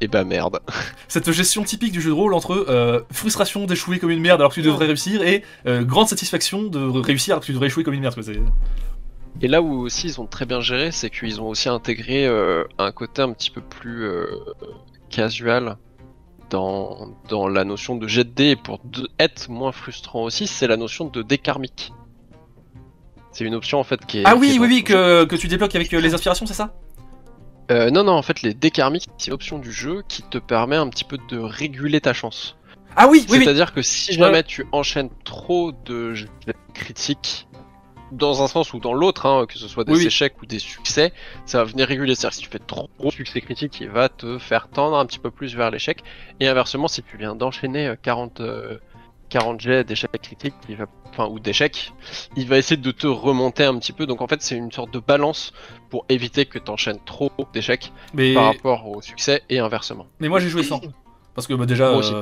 B: et bah merde.
A: Cette gestion typique du jeu de rôle entre frustration d'échouer comme une merde alors que tu devrais réussir, et grande satisfaction de réussir alors que tu devrais échouer comme une merde, quoi.
B: Et là où aussi ils ont très bien géré, c'est qu'ils ont aussi intégré un côté un petit peu plus casual dans la notion de jet de dés, et pour être moins frustrant aussi, c'est la notion de dés karmique. C'est une option en fait qui est...
A: Ah oui, que tu débloques avec les inspirations, c'est ça ?
B: Non, non, en fait, les dés karmiques, c'est une option du jeu qui te permet un petit peu de réguler ta chance.
A: Ah oui, oui, oui.
B: C'est-à-dire que si jamais tu enchaînes trop de jets critiques, dans un sens ou dans l'autre, hein, que ce soit des
A: Oui, oui.
B: échecs ou des succès, ça va venir réguler. C'est-à-dire que si tu fais trop de succès critiques, il va te faire tendre un petit peu plus vers l'échec. Et inversement, si tu viens d'enchaîner 40 jets d'échecs critiques, ou d'échecs, il va essayer de te remonter un petit peu. Donc en fait, c'est une sorte de balance pour éviter que tu enchaînes trop d'échecs
A: Mais,
B: par rapport au succès et inversement.
A: mais moi j'ai joué sans. Parce que bah, déjà,
B: Moi aussi.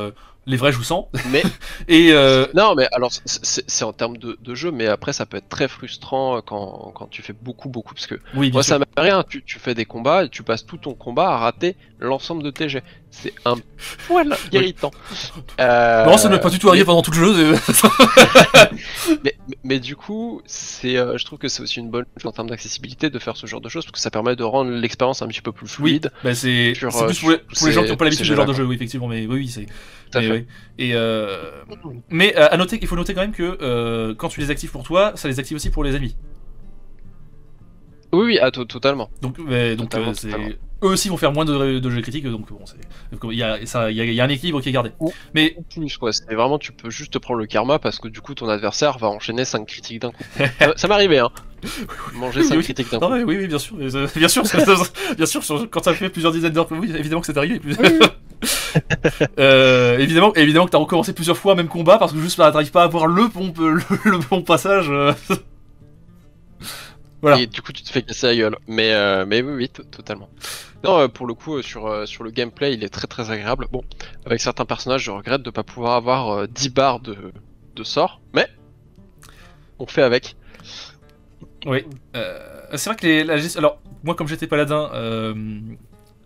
A: les vrais jouent sans.
B: Mais
A: Et
B: non, mais alors c'est en termes de jeu, mais après ça peut être très frustrant quand tu fais beaucoup, parce que
A: oui, bien
B: moi
A: sûr.
B: ça m'arrive rien, tu fais des combats et tu passes tout ton combat à rater l'ensemble de tes jets. C'est un poil irritant.
A: Non, ça ne m'est pas du tout arrivé pendant tout le jeu.
B: Mais du coup, je trouve que c'est aussi une bonne chose en termes d'accessibilité de faire ce genre de choses parce que ça permet de rendre l'expérience un petit peu plus
A: Oui,
B: fluide.
A: bah c'est
B: sur,
A: plus pour les gens qui n'ont pas l'habitude de ce
B: ces
A: genre de
B: jeux-là,
A: jeu, oui, effectivement, mais oui, c'est.
B: Tout à
A: Mais,
B: fait.
A: oui. Et mais à noter, il faut noter quand même que quand tu les actives pour toi, ça les active aussi pour les amis.
B: Oui, totalement.
A: Donc,
B: Totalement.
A: eux aussi vont faire moins de jeux critiques, donc bon, il y a un équilibre qui est gardé. Mais
B: En plus, quoi, c'est vraiment, tu peux juste te prendre le karma parce que du coup, ton adversaire va enchaîner 5 critiques d'un coup. Ça m'est arrivé, hein. Manger 5
A: oui,
B: critiques d'un
A: non,
B: coup.
A: mais oui, bien sûr, bien sûr, bien sûr, quand ça fait plusieurs dizaines d'heures, oui, évidemment que c'est arrivé. Évidemment que t'as recommencé plusieurs fois même combat parce que juste là, t'arrives pas à avoir le bon passage. Voilà.
B: Et du coup, tu te fais casser la gueule. Mais oui, totalement. Non, pour le coup, sur le gameplay, il est très très agréable. Bon, avec certains personnages, je regrette de pas pouvoir avoir 10 barres de sorts, mais on fait avec.
A: Oui. C'est vrai que alors, moi, comme j'étais paladin,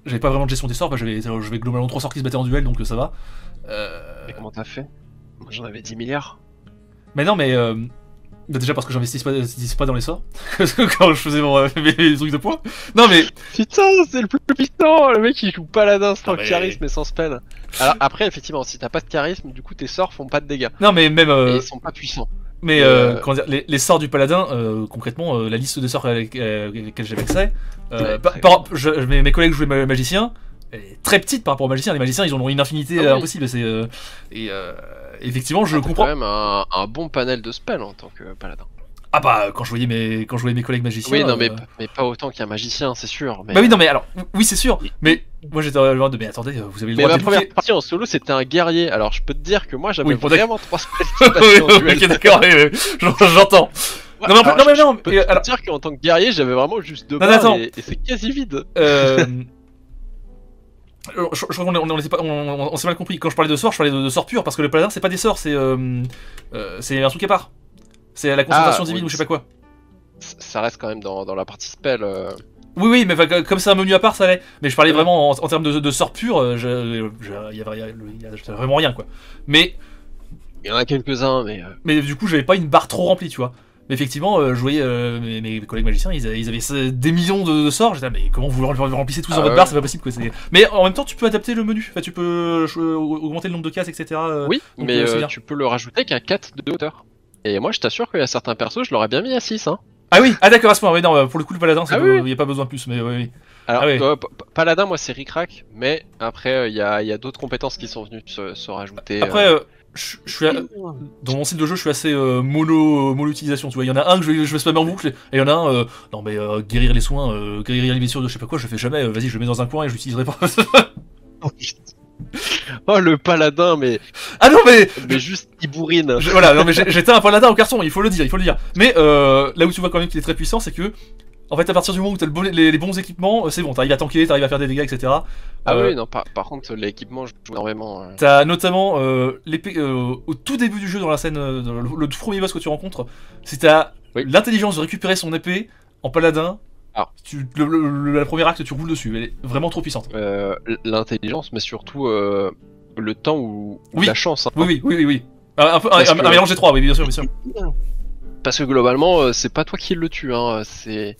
A: j'avais pas vraiment de gestion des sorts, bah, j'avais globalement 3 sorts qui se battaient en duel, donc ça va.
B: Mais comment t'as fait? Moi, j'en avais 10 milliards.
A: Mais non, mais. Bah, déjà parce que j'investissais pas dans les sorts, quand je faisais mes trucs de points. Non, mais.
B: Putain, c'est le plus puissant! Le mec il joue paladin sans
A: Non, mais-
B: charisme et sans spell. Alors après, effectivement, si t'as pas de charisme, du coup tes sorts font pas de dégâts.
A: Non, mais même.
B: Et ils sont pas puissants.
A: Mais comment dire, les sorts du paladin, concrètement, la liste des sorts avec lesquels j'avais accès,
B: Ouais,
A: mes collègues jouaient magicien, elle est très petite par rapport aux magiciens. Les magiciens, ils en ont une infinité
B: Ah oui.
A: impossible. Effectivement, je
B: T'as
A: comprends.
B: quand même un bon panel de spells en tant que paladin.
A: Ah bah, quand je voyais mes collègues magiciens.
B: Oui, non, mais pas autant qu'un magicien, c'est sûr. Mais,
A: Bah oui, non, mais alors, oui, c'est sûr. Mais moi, j'étais en mode, mais attendez, vous avez le
B: mais
A: droit
B: ma
A: de
B: première partie en solo, c'était un guerrier. Alors je peux te dire que moi, j'avais
A: Oui, bon, d'accord.
B: vraiment 3 spells qui passaient en duel.
A: Ok, d'accord, oui, j'entends.
B: Ouais,
A: Non, mais
B: alors,
A: non, mais
B: je
A: non,
B: peux
A: mais,
B: te
A: alors-
B: dire qu'en tant que guerrier, j'avais vraiment juste 2
A: Non,
B: barres
A: attends.
B: et c'est quasi vide.
A: Je crois on s'est mal compris. Quand je parlais de sorts, je parlais de sorts purs parce que le paladin, c'est pas des sorts, c'est un truc à part. C'est la concentration divine
B: oui,
A: ou je sais pas quoi.
B: Ça reste quand même dans la partie spell.
A: Oui, mais enfin, comme c'est un menu à part, ça l'est. Mais je parlais vraiment en termes de sorts purs, il y a vraiment rien quoi. Mais
B: Il y en a quelques-uns, mais
A: du coup, j'avais pas une barre trop remplie, tu vois. Mais effectivement, je voyais mes collègues magiciens, ils avaient des millions de sorts. J'étais là, mais comment vous remplissez tous dans votre
B: ouais.
A: barre, c'est pas possible quoi. Mais en même temps, tu peux adapter le menu. Enfin, tu peux augmenter le nombre de cases, etc.
B: oui,
A: donc,
B: mais
A: c'est bien.
B: tu peux le rajouter qu'à 4 de hauteur. Et moi, je t'assure qu'il y a certains persos, je l'aurais bien mis à 6. Hein.
A: Ah oui, ah d'accord, à ce point. Oui, non, pour le coup, le paladin,
B: Ah
A: il
B: oui.
A: y a pas besoin de plus, mais oui.
B: Alors,
A: Ah ouais.
B: Paladin, moi, c'est ric-rac, mais après, il y a d'autres compétences qui sont venues se rajouter.
A: Après, je suis dans mon style de jeu, je suis assez mono utilisation. Tu vois, il y en a un que je vais spammer en boucle, et il y en a un, non mais guérir les soins, guérir les blessures de je sais pas quoi, je fais jamais. Vas-y, je le mets dans un coin et je l'utiliserai pas.
B: Oh, le paladin, mais
A: Ah non mais
B: juste il bourrine.
A: voilà, non mais j'étais un paladin au carton, il faut le dire. Mais là où tu vois quand même qu'il est très puissant, c'est que en fait à partir du moment où t'as les bons équipements, c'est bon, t'arrives à tanker, t'arrives à faire des dégâts, etc.
B: Ah oui, non, par contre, l'équipement, je joue énormément.
A: T'as notamment l'épée au tout début du jeu dans la scène, dans le tout premier boss que tu rencontres, si t'as l'intelligence de récupérer son épée en paladin.
B: Ah.
A: La première acte, tu roules dessus, elle est vraiment trop puissante.
B: L'intelligence, mais surtout le temps ou
A: Oui.
B: la chance. Hein.
A: Oui. Un mélange des trois, oui, bien sûr.
B: Parce que globalement, c'est pas toi qui le tue, hein, c'est.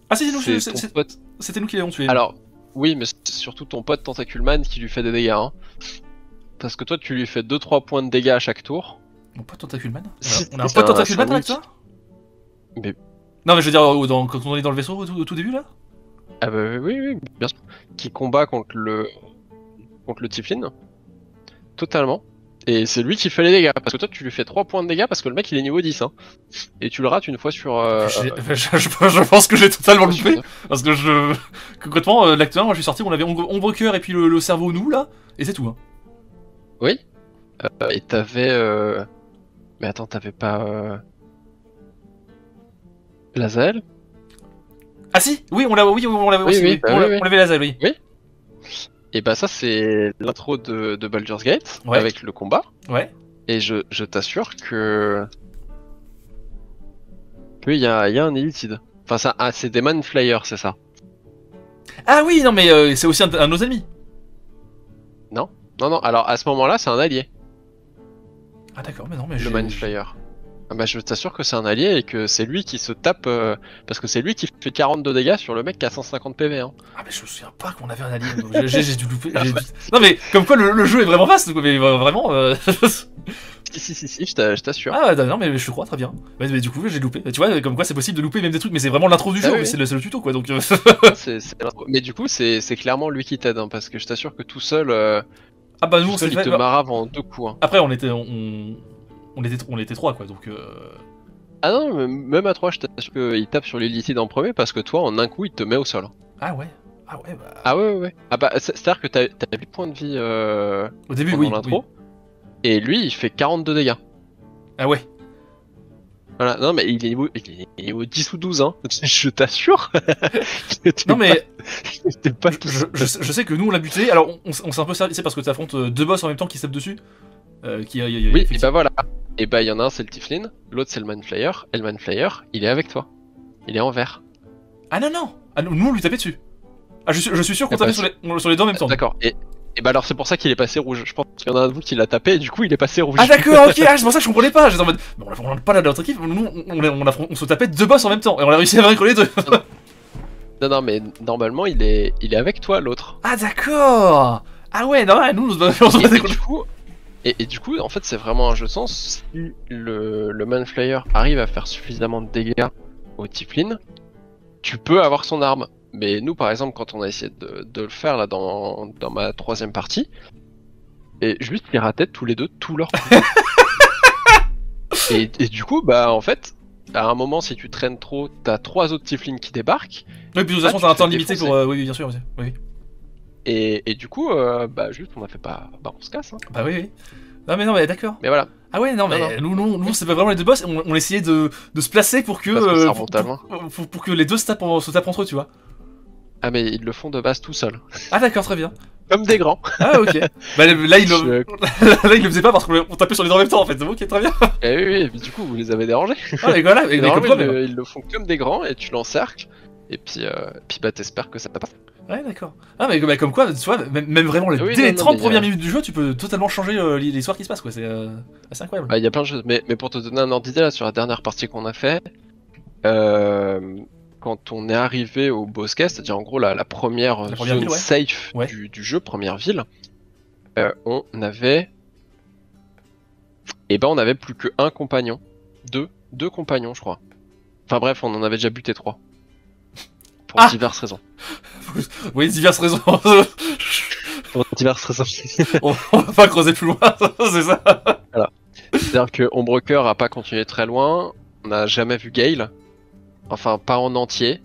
A: Ah, si,
B: ton pote.
A: C'était nous qui l'avons tué.
B: Alors, oui, mais c'est surtout ton pote Tentaculman qui lui fait des dégâts. Hein. Parce que toi, tu lui fais 2-3 points de dégâts à chaque tour.
A: Mon pote Tentaculman On a un
B: C'est
A: pote Tentaculman avec toi
B: Mais
A: Non, mais je veux dire, quand on est dans le vaisseau au tout début là
B: Ah bah oui, bien sûr. Qui combat contre le Tiflin. Totalement. Et c'est lui qui fait les dégâts. Parce que toi, tu lui fais 3 points de dégâts parce que le mec il est niveau 10. Hein. Et tu le rates une fois sur.
A: Je pense que j'ai totalement
B: une fois sur
A: loupé. Parce que concrètement, l'acte 1, moi je suis sorti, on avait ombre cœur et puis le cerveau nous là, et c'est tout. Hein.
B: Oui. Et t'avais. Mais attends, t'avais pas. Lazael?
A: Ah si, oui, on l'avait, oui, on l'avait aussi.
B: Oui,
A: Oui.
B: bah
A: On
B: oui, oui.
A: l'avait Lazel, oui.
B: Oui. Et bah ça c'est l'intro de Baldur's Gate
A: Ouais.
B: avec le combat.
A: Ouais.
B: Et je t'assure que qu'il y a un Illithid. Enfin ça, c'est des Man Flyers, c'est ça?
A: Ah oui, non mais c'est aussi un de nos ennemis.
B: Non? Non, alors à ce moment-là c'est un allié,
A: Ah d'accord, mais non, mais
B: le Man Flyer. Ah bah je t'assure que c'est un allié et que c'est lui qui se tape, parce que c'est lui qui fait 42 dégâts sur le mec qui a 150 PV. Hein.
A: Ah mais je me souviens pas qu'on avait un allié. J'ai dû louper. Non mais comme quoi le jeu est vraiment vaste, quoi, mais vraiment.
B: Si, je t'assure.
A: Ah non mais je crois très bien. Mais du coup j'ai loupé. Tu vois, comme quoi c'est possible de louper même des trucs, mais c'est vraiment l'intro du jeu,
B: oui.
A: mais c'est le tuto quoi. Donc.
B: Mais du coup c'est clairement lui qui t'aide, hein, parce que je t'assure que tout seul,
A: Ah bah nous on s'est
B: il
A: fait.
B: te marave en 2 coups. Hein.
A: Après on était 3 quoi, donc.
B: Ah non, même à 3 je t'assure qu'il tape sur l'Illithid en premier parce que toi en un coup il te met au sol.
A: Ah ouais. Ah ouais bah.
B: Ah ouais. Ah bah c'est-à-dire que t'as 8 points de vie
A: Au début
B: pendant
A: oui.
B: l'intro. Et lui il fait 42 dégâts.
A: Ah ouais.
B: Voilà, non mais il est niveau 10 ou 12 hein, je t'assure.
A: Non mais
B: T'es pas tout
A: je sais que nous on l'a buté, alors on s'est un peu servi, c'est parce que tu affrontes 2 boss en même temps qui se tapent dessus.
B: Oui, et bah voilà. Et bah il y en a un c'est le Tiflin, l'autre c'est le Man Flyer, et le Man Flyer il est avec toi. Il est en vert.
A: Ah non. Ah, nous on lui tapait dessus. Ah je suis sûr qu'on tapait sur les deux en même temps.
B: D'accord, et bah alors c'est pour ça qu'il est passé rouge. Je pense qu'il y en a un de vous qui l'a tapé et du coup il est passé rouge.
A: Ah d'accord, ok, c'est pour ça que je comprenais pas. J'étais en mode, mais on l'a pas là de notre équipe, nous on se tapait 2 boss en même temps, et on a réussi à vaincre les deux.
B: Non mais normalement il est avec toi l'autre.
A: Ah d'accord. Ah ouais, non, nous on se battait contre.
B: Et du coup, en fait, c'est vraiment un jeu de sens. Si le Man Flyer arrive à faire suffisamment de dégâts au Tiflin, tu peux avoir son arme. Mais nous, par exemple, quand on a essayé de le faire là dans ma 3ème partie, et juste ils rataient tous les deux tout leur coup. et du coup, bah en fait, à un moment, si tu traînes trop, t'as 3 autres Tiflins qui débarquent.
A: Oui, puis de toute façon, t'as un temps limité pour. Oui, bien sûr, oui.
B: Et du coup, bah juste, on a fait pas. Bah on se casse. Hein.
A: Bah oui. Non, mais d'accord.
B: Mais voilà.
A: Ah ouais, non, mais nous c'est pas vraiment les 2 boss, on essayait de se placer pour que.
B: Parce que ça remonte à loin.
A: Pour que les deux se tapent entre eux, tu vois.
B: Ah, mais ils le font de base tout seuls.
A: Ah d'accord, très bien.
B: Comme des grands.
A: Ah ok. Bah là, il le faisait pas parce qu'on tapait sur les deux en même temps en fait. Ok, très bien.
B: Eh oui, mais du coup, vous les avez dérangés.
A: Ah, mais voilà, mais comme quoi,
B: ils le font comme des grands et tu l'encercles. Et puis bah t'espères que ça passe.
A: Ouais, d'accord. Ah, mais comme quoi, tu vois, même vraiment dès les 30 premières minutes du jeu, tu peux totalement changer l'histoire qui se passe, quoi. C'est assez incroyable.
B: Bah, il y a plein de choses. Mais pour te donner un ordre d'idée, là, sur la dernière partie qu'on a fait, quand on est arrivé au Bosquet, c'est-à-dire en gros la première zone
A: ville, ouais.
B: safe du jeu, première ville, on avait. Et ben, on avait plus que un compagnon. Deux compagnons, je crois. Enfin bref, on en avait déjà buté 3. Pour diverses raisons.
A: Oui, diverses raisons.
B: Pour diverses raisons.
A: on va pas creuser plus loin, c'est ça.
B: Voilà. C'est-à-dire que Ombrecoeur a pas continué très loin. On n'a jamais vu Gale. Enfin, pas en entier.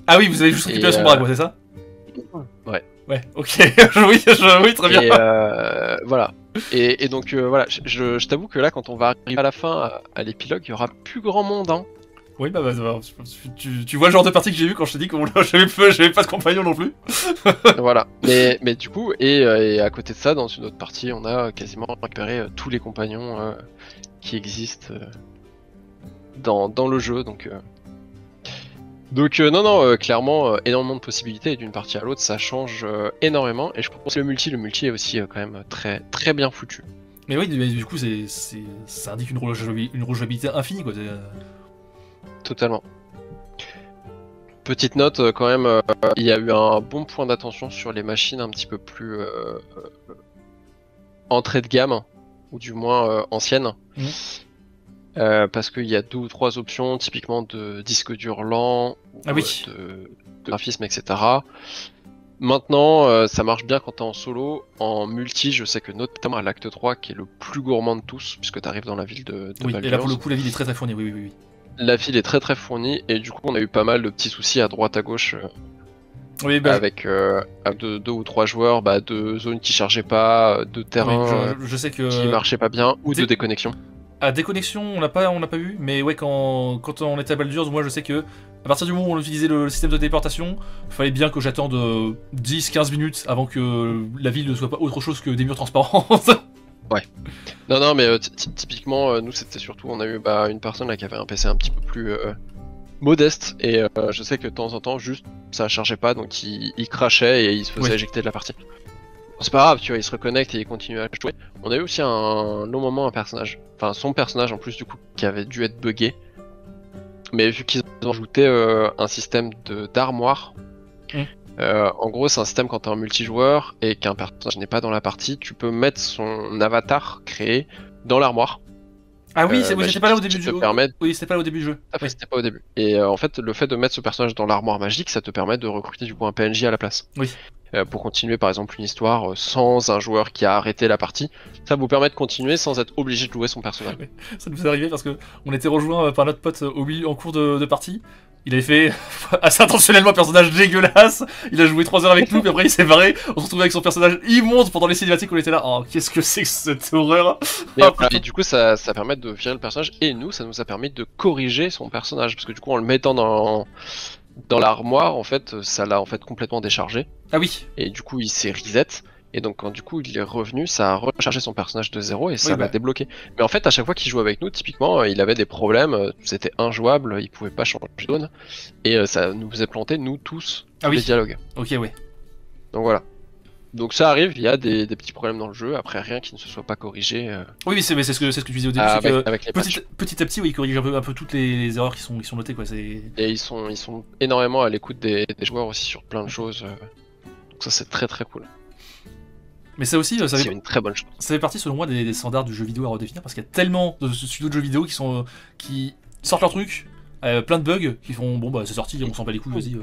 A: Ah oui, vous avez juste récupéré son bras, quoi, c'est ça?
B: Ouais.
A: Ouais, ok. oui, très bien.
B: Et voilà. Et donc, voilà, je t'avoue que là, quand on va arriver à la fin, à l'épilogue, il y aura plus grand monde, hein.
A: Oui, bah, tu vois le genre de partie que j'ai vu quand je t'ai dit que j'avais pas de compagnon non plus.
B: Voilà. Mais du coup, et à côté de ça, dans une autre partie, on a quasiment récupéré tous les compagnons qui existent dans le jeu. Donc non, clairement, énormément de possibilités et d'une partie à l'autre, ça change énormément. Et je pense que le multi est aussi quand même très très bien foutu.
A: Mais oui, du coup, ça indique une rejouabilité infinie, quoi.
B: Totalement. Petite note quand même, il y a eu un bon point d'attention sur les machines un petit peu plus entrée de gamme, ou du moins anciennes. parce qu'il y a 2 ou 3 options, typiquement de disque dur lent, ou,
A: Ah oui.
B: de graphisme, etc. Maintenant, ça marche bien quand t'es en solo. En multi, je sais que notamment à l'acte 3, qui est le plus gourmand de tous, puisque t'arrives dans la ville de
A: Oui, et là
B: Baldur's,
A: pour le coup, la ville est très fournie, oui, oui, oui.
B: la ville est très fournie, et du coup, on a eu pas mal de petits soucis à droite à gauche
A: Oui, bah,
B: avec 2 ou 3 joueurs, de zones qui chargeaient pas, de terrain
A: je sais
B: qui
A: que.
B: marchait pas bien, ou de déconnexion.
A: À déconnexion, on l'a pas eu, mais ouais, quand on était à Baldur's, moi je sais que à partir du moment où on utilisait le système de téléportation, il fallait bien que j'attende 10-15 minutes avant que la ville ne soit pas autre chose que des murs transparents.
B: Non, mais typiquement, nous c'était surtout, on a eu une personne là qui avait un PC un petit peu plus modeste, et je sais que de temps en temps, juste ça chargeait pas, donc il crachait et il se faisait
A: Oui.
B: éjecter de la partie. C'est pas grave, tu vois, il se reconnecte et il continue à jouer. On a eu aussi un long moment un personnage, enfin son personnage en plus du coup, qui avait dû être buggé. Mais vu qu'ils ont ajouté un système d'armoire, en gros c'est un système quand t'es en multijoueur et qu'un personnage n'est pas dans la partie, tu peux mettre son avatar créé dans l'armoire.
A: Ah oui, j'étais pas là au début du jeu.
B: Permet...
A: Oui, c'était pas là au début du jeu.
B: Ah, oui, c'était pas au début. Et en fait, le fait de mettre ce personnage dans l'armoire magique, ça te permet de recruter du coup un PNJ à la place.
A: Oui.
B: Pour continuer par exemple une histoire sans un joueur qui a arrêté la partie. Ça vous permet de continuer sans être obligé de jouer son personnage.
A: Ça nous est arrivé parce que on était rejoint par notre pote en cours de partie. Il avait fait assez intentionnellement un personnage dégueulasse. Il a joué 3 heures avec nous, puis après il s'est barré. On se retrouvait avec son personnage immonde pendant les cinématiques. On était là. Oh, qu'est-ce que c'est que cette horreur!
B: Et du coup, ça permet de virer le personnage. Et nous, ça nous a permis de corriger son personnage. Parce que du coup, en le mettant dans l'armoire, en fait, ça l'a en fait complètement déchargé.
A: Ah oui.
B: Et du coup, il s'est reset. Et donc, quand du coup il est revenu, ça a rechargé son personnage de zéro et ça l'a débloqué. Mais en fait, à chaque fois qu'il jouait avec nous, typiquement, il avait des problèmes, c'était injouable, il pouvait pas changer de zone. Et ça nous faisait planter, nous tous, les dialogues.
A: Ok, ouais.
B: Donc voilà. Donc ça arrive, il y a des petits problèmes dans le jeu, après rien qui ne se soit pas corrigé.
A: Oui, c'est ce que tu disais au début,
B: avec les
A: petit à petit, oui, ils corrigent un peu toutes les erreurs qui sont notées, quoi.
B: Et ils sont énormément à l'écoute des joueurs aussi sur plein de choses. Donc ça c'est très cool.
A: Mais ça aussi,
B: c'est une très bonne chose.
A: Ça fait partie selon moi des standards du jeu vidéo à redéfinir, parce qu'il y a tellement de studios de jeux vidéo qui sortent leur truc, plein de bugs, qui font bon bah c'est sorti, on s'en bat les couilles, vas-y.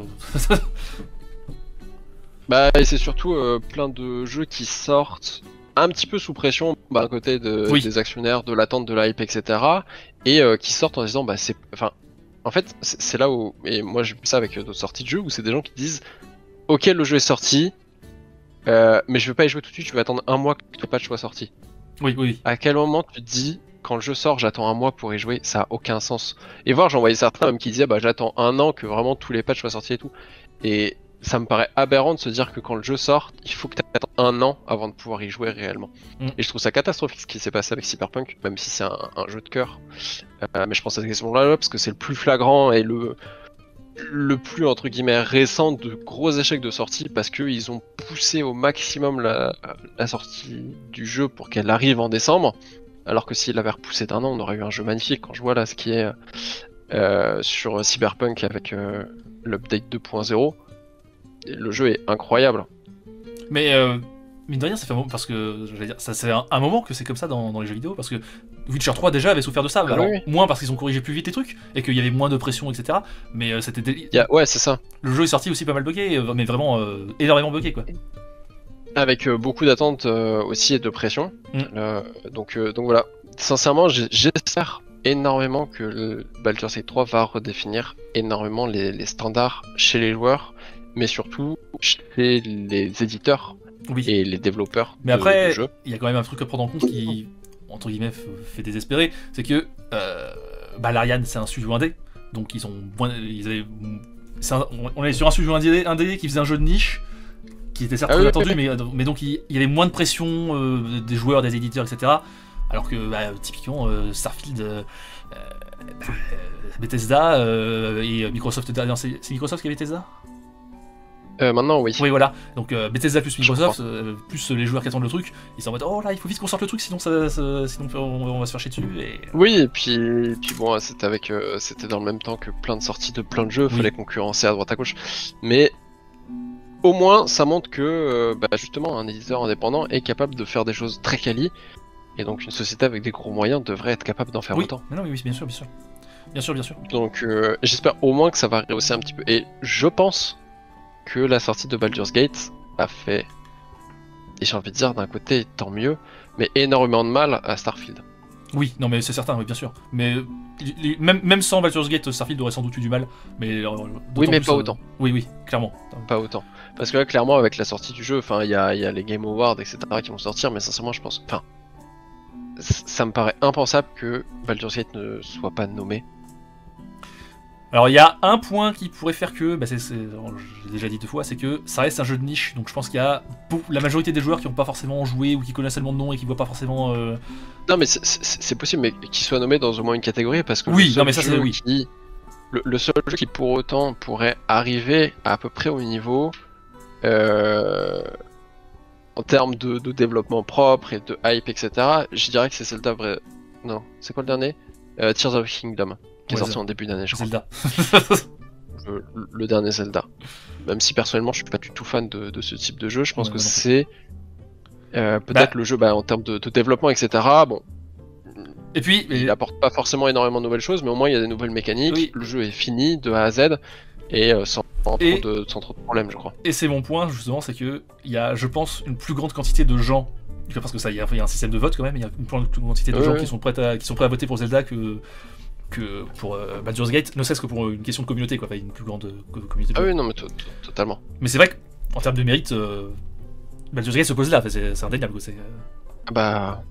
B: Et c'est surtout plein de jeux qui sortent un petit peu sous pression à côté des actionnaires, de l'attente de la hype, etc. Et qui sortent en disant en fait c'est là où, et moi j'ai vu ça avec d'autres sorties de jeux, où c'est des gens qui disent ok, le jeu est sorti, mais je veux pas y jouer tout de suite, je vais attendre un mois que le patch soit sorti.
A: Oui.
B: À quel moment tu te dis, quand le jeu sort, j'attends un mois pour y jouer? Ça a aucun sens. Et voir, j'en voyais certains même qui disaient, j'attends un an que vraiment tous les patchs soient sortis et tout. Et ça me paraît aberrant de se dire que quand le jeu sort, il faut que tu attendes un an avant de pouvoir y jouer réellement. Et je trouve ça catastrophique ce qui s'est passé avec Cyberpunk, même si c'est un jeu de cœur. Mais je pense à cette question-là parce que c'est le plus flagrant et le plus entre guillemets récent de gros échecs de sortie, parce qu'ils ont poussé au maximum la sortie du jeu pour qu'elle arrive en décembre, alors que s'ils l'avaient repoussé d'un an, on aurait eu un jeu magnifique. Quand je vois là ce qui est sur Cyberpunk avec l'update 2.0, le jeu est incroyable.
A: Mais mine de rien, ça fait un moment, parce que j'allais dire, ça c'est un moment que c'est comme ça dans les jeux vidéo, parce que Witcher 3 déjà avait souffert de ça, moins parce qu'ils ont corrigé plus vite les trucs et qu'il y avait moins de pression, etc. Mais c'était
B: ouais, c'est ça.
A: Le jeu est sorti aussi pas mal buggé, mais vraiment énormément buggé, quoi.
B: Avec beaucoup d'attentes aussi et de pression. Donc voilà. Sincèrement, j'espère énormément que le Baldur's Gate 3 va redéfinir énormément les standards chez les joueurs, mais surtout chez les éditeurs et les développeurs.
A: Mais après, il y a quand même un truc à prendre en compte qui, entre guillemets, fait désespérer, c'est que Larian, c'est un studio indé, donc on est sur un studio indé qui faisait un jeu de niche, qui était certes très attendu, mais donc il y avait moins de pression des joueurs, des éditeurs, etc. Alors que typiquement Starfield, Bethesda et Microsoft, c'est Microsoft qui avait Bethesda?
B: Maintenant, oui.
A: Oui, voilà. Donc Bethesda plus Microsoft, plus les joueurs qui attendent le truc, ils sont en mode oh là, il faut vite qu'on sorte le truc, sinon on va se faire chier dessus.
B: Oui, et puis bon, c'était dans le même temps que plein de sorties de plein de jeux, fallait concurrencer à droite à gauche. Mais au moins, ça montre que justement un éditeur indépendant est capable de faire des choses très quali Et donc une société avec des gros moyens devrait être capable d'en faire
A: Oui,
B: autant.
A: mais non, oui, bien sûr, bien sûr. Bien sûr, bien sûr.
B: Donc j'espère au moins que ça va rehausser un petit peu. Et je pense que la sortie de Baldur's Gate a fait, et j'ai envie de dire d'un côté tant mieux, mais énormément de mal à Starfield.
A: Oui, non, mais c'est certain, oui, bien sûr. Mais même sans Baldur's Gate, Starfield aurait sans doute eu du mal. Mais
B: Oui, mais pas autant.
A: Oui, oui, clairement.
B: Pas autant. Parce que là, clairement, avec la sortie du jeu, enfin, il y a les Game Awards, etc. qui vont sortir, mais sincèrement, je pense. Enfin, ça me paraît impensable que Baldur's Gate ne soit pas nommé.
A: Alors il y a un point qui pourrait faire que, j'ai déjà dit 2 fois, c'est que ça reste un jeu de niche, donc je pense qu'il y a la majorité des joueurs qui n'ont pas forcément joué ou qui connaissent seulement le nom et qui voient pas forcément...
B: Non mais c'est possible, mais qu'il soit nommé dans au moins une catégorie, parce que
A: oui, non mais ça c'est oui.
B: Le seul jeu qui pour autant pourrait arriver à peu près au niveau en termes de développement propre et de hype, etc. Je dirais que c'est Zelda vrai. Non, c'est quoi le dernier Tears of the Kingdom, qui est sorti en début d'année, je crois.
A: Zelda.
B: le dernier Zelda. Même si personnellement je suis pas du tout fan de ce type de jeu, je pense que c'est peut-être le jeu en termes de développement, etc. Bon.
A: Et puis,
B: il apporte pas forcément énormément de nouvelles choses, mais au moins il y a des nouvelles mécaniques. Oui. Le jeu est fini de A à Z et sans trop de problèmes, je crois.
A: Et c'est mon point justement, c'est que il y a, je pense, une plus grande quantité de gens. Parce que ça, il y a un système de vote quand même. Il y a une plus grande quantité de gens qui sont prêts à voter pour Zelda que pour Baldur's Gate, ne serait-ce que pour une question de communauté, quoi, une plus grande communauté.
B: Ah oui, non, mais totalement.
A: Mais c'est vrai qu'en termes de mérite, Baldur's Gate se pose là, c'est indéniable.
B: Bah.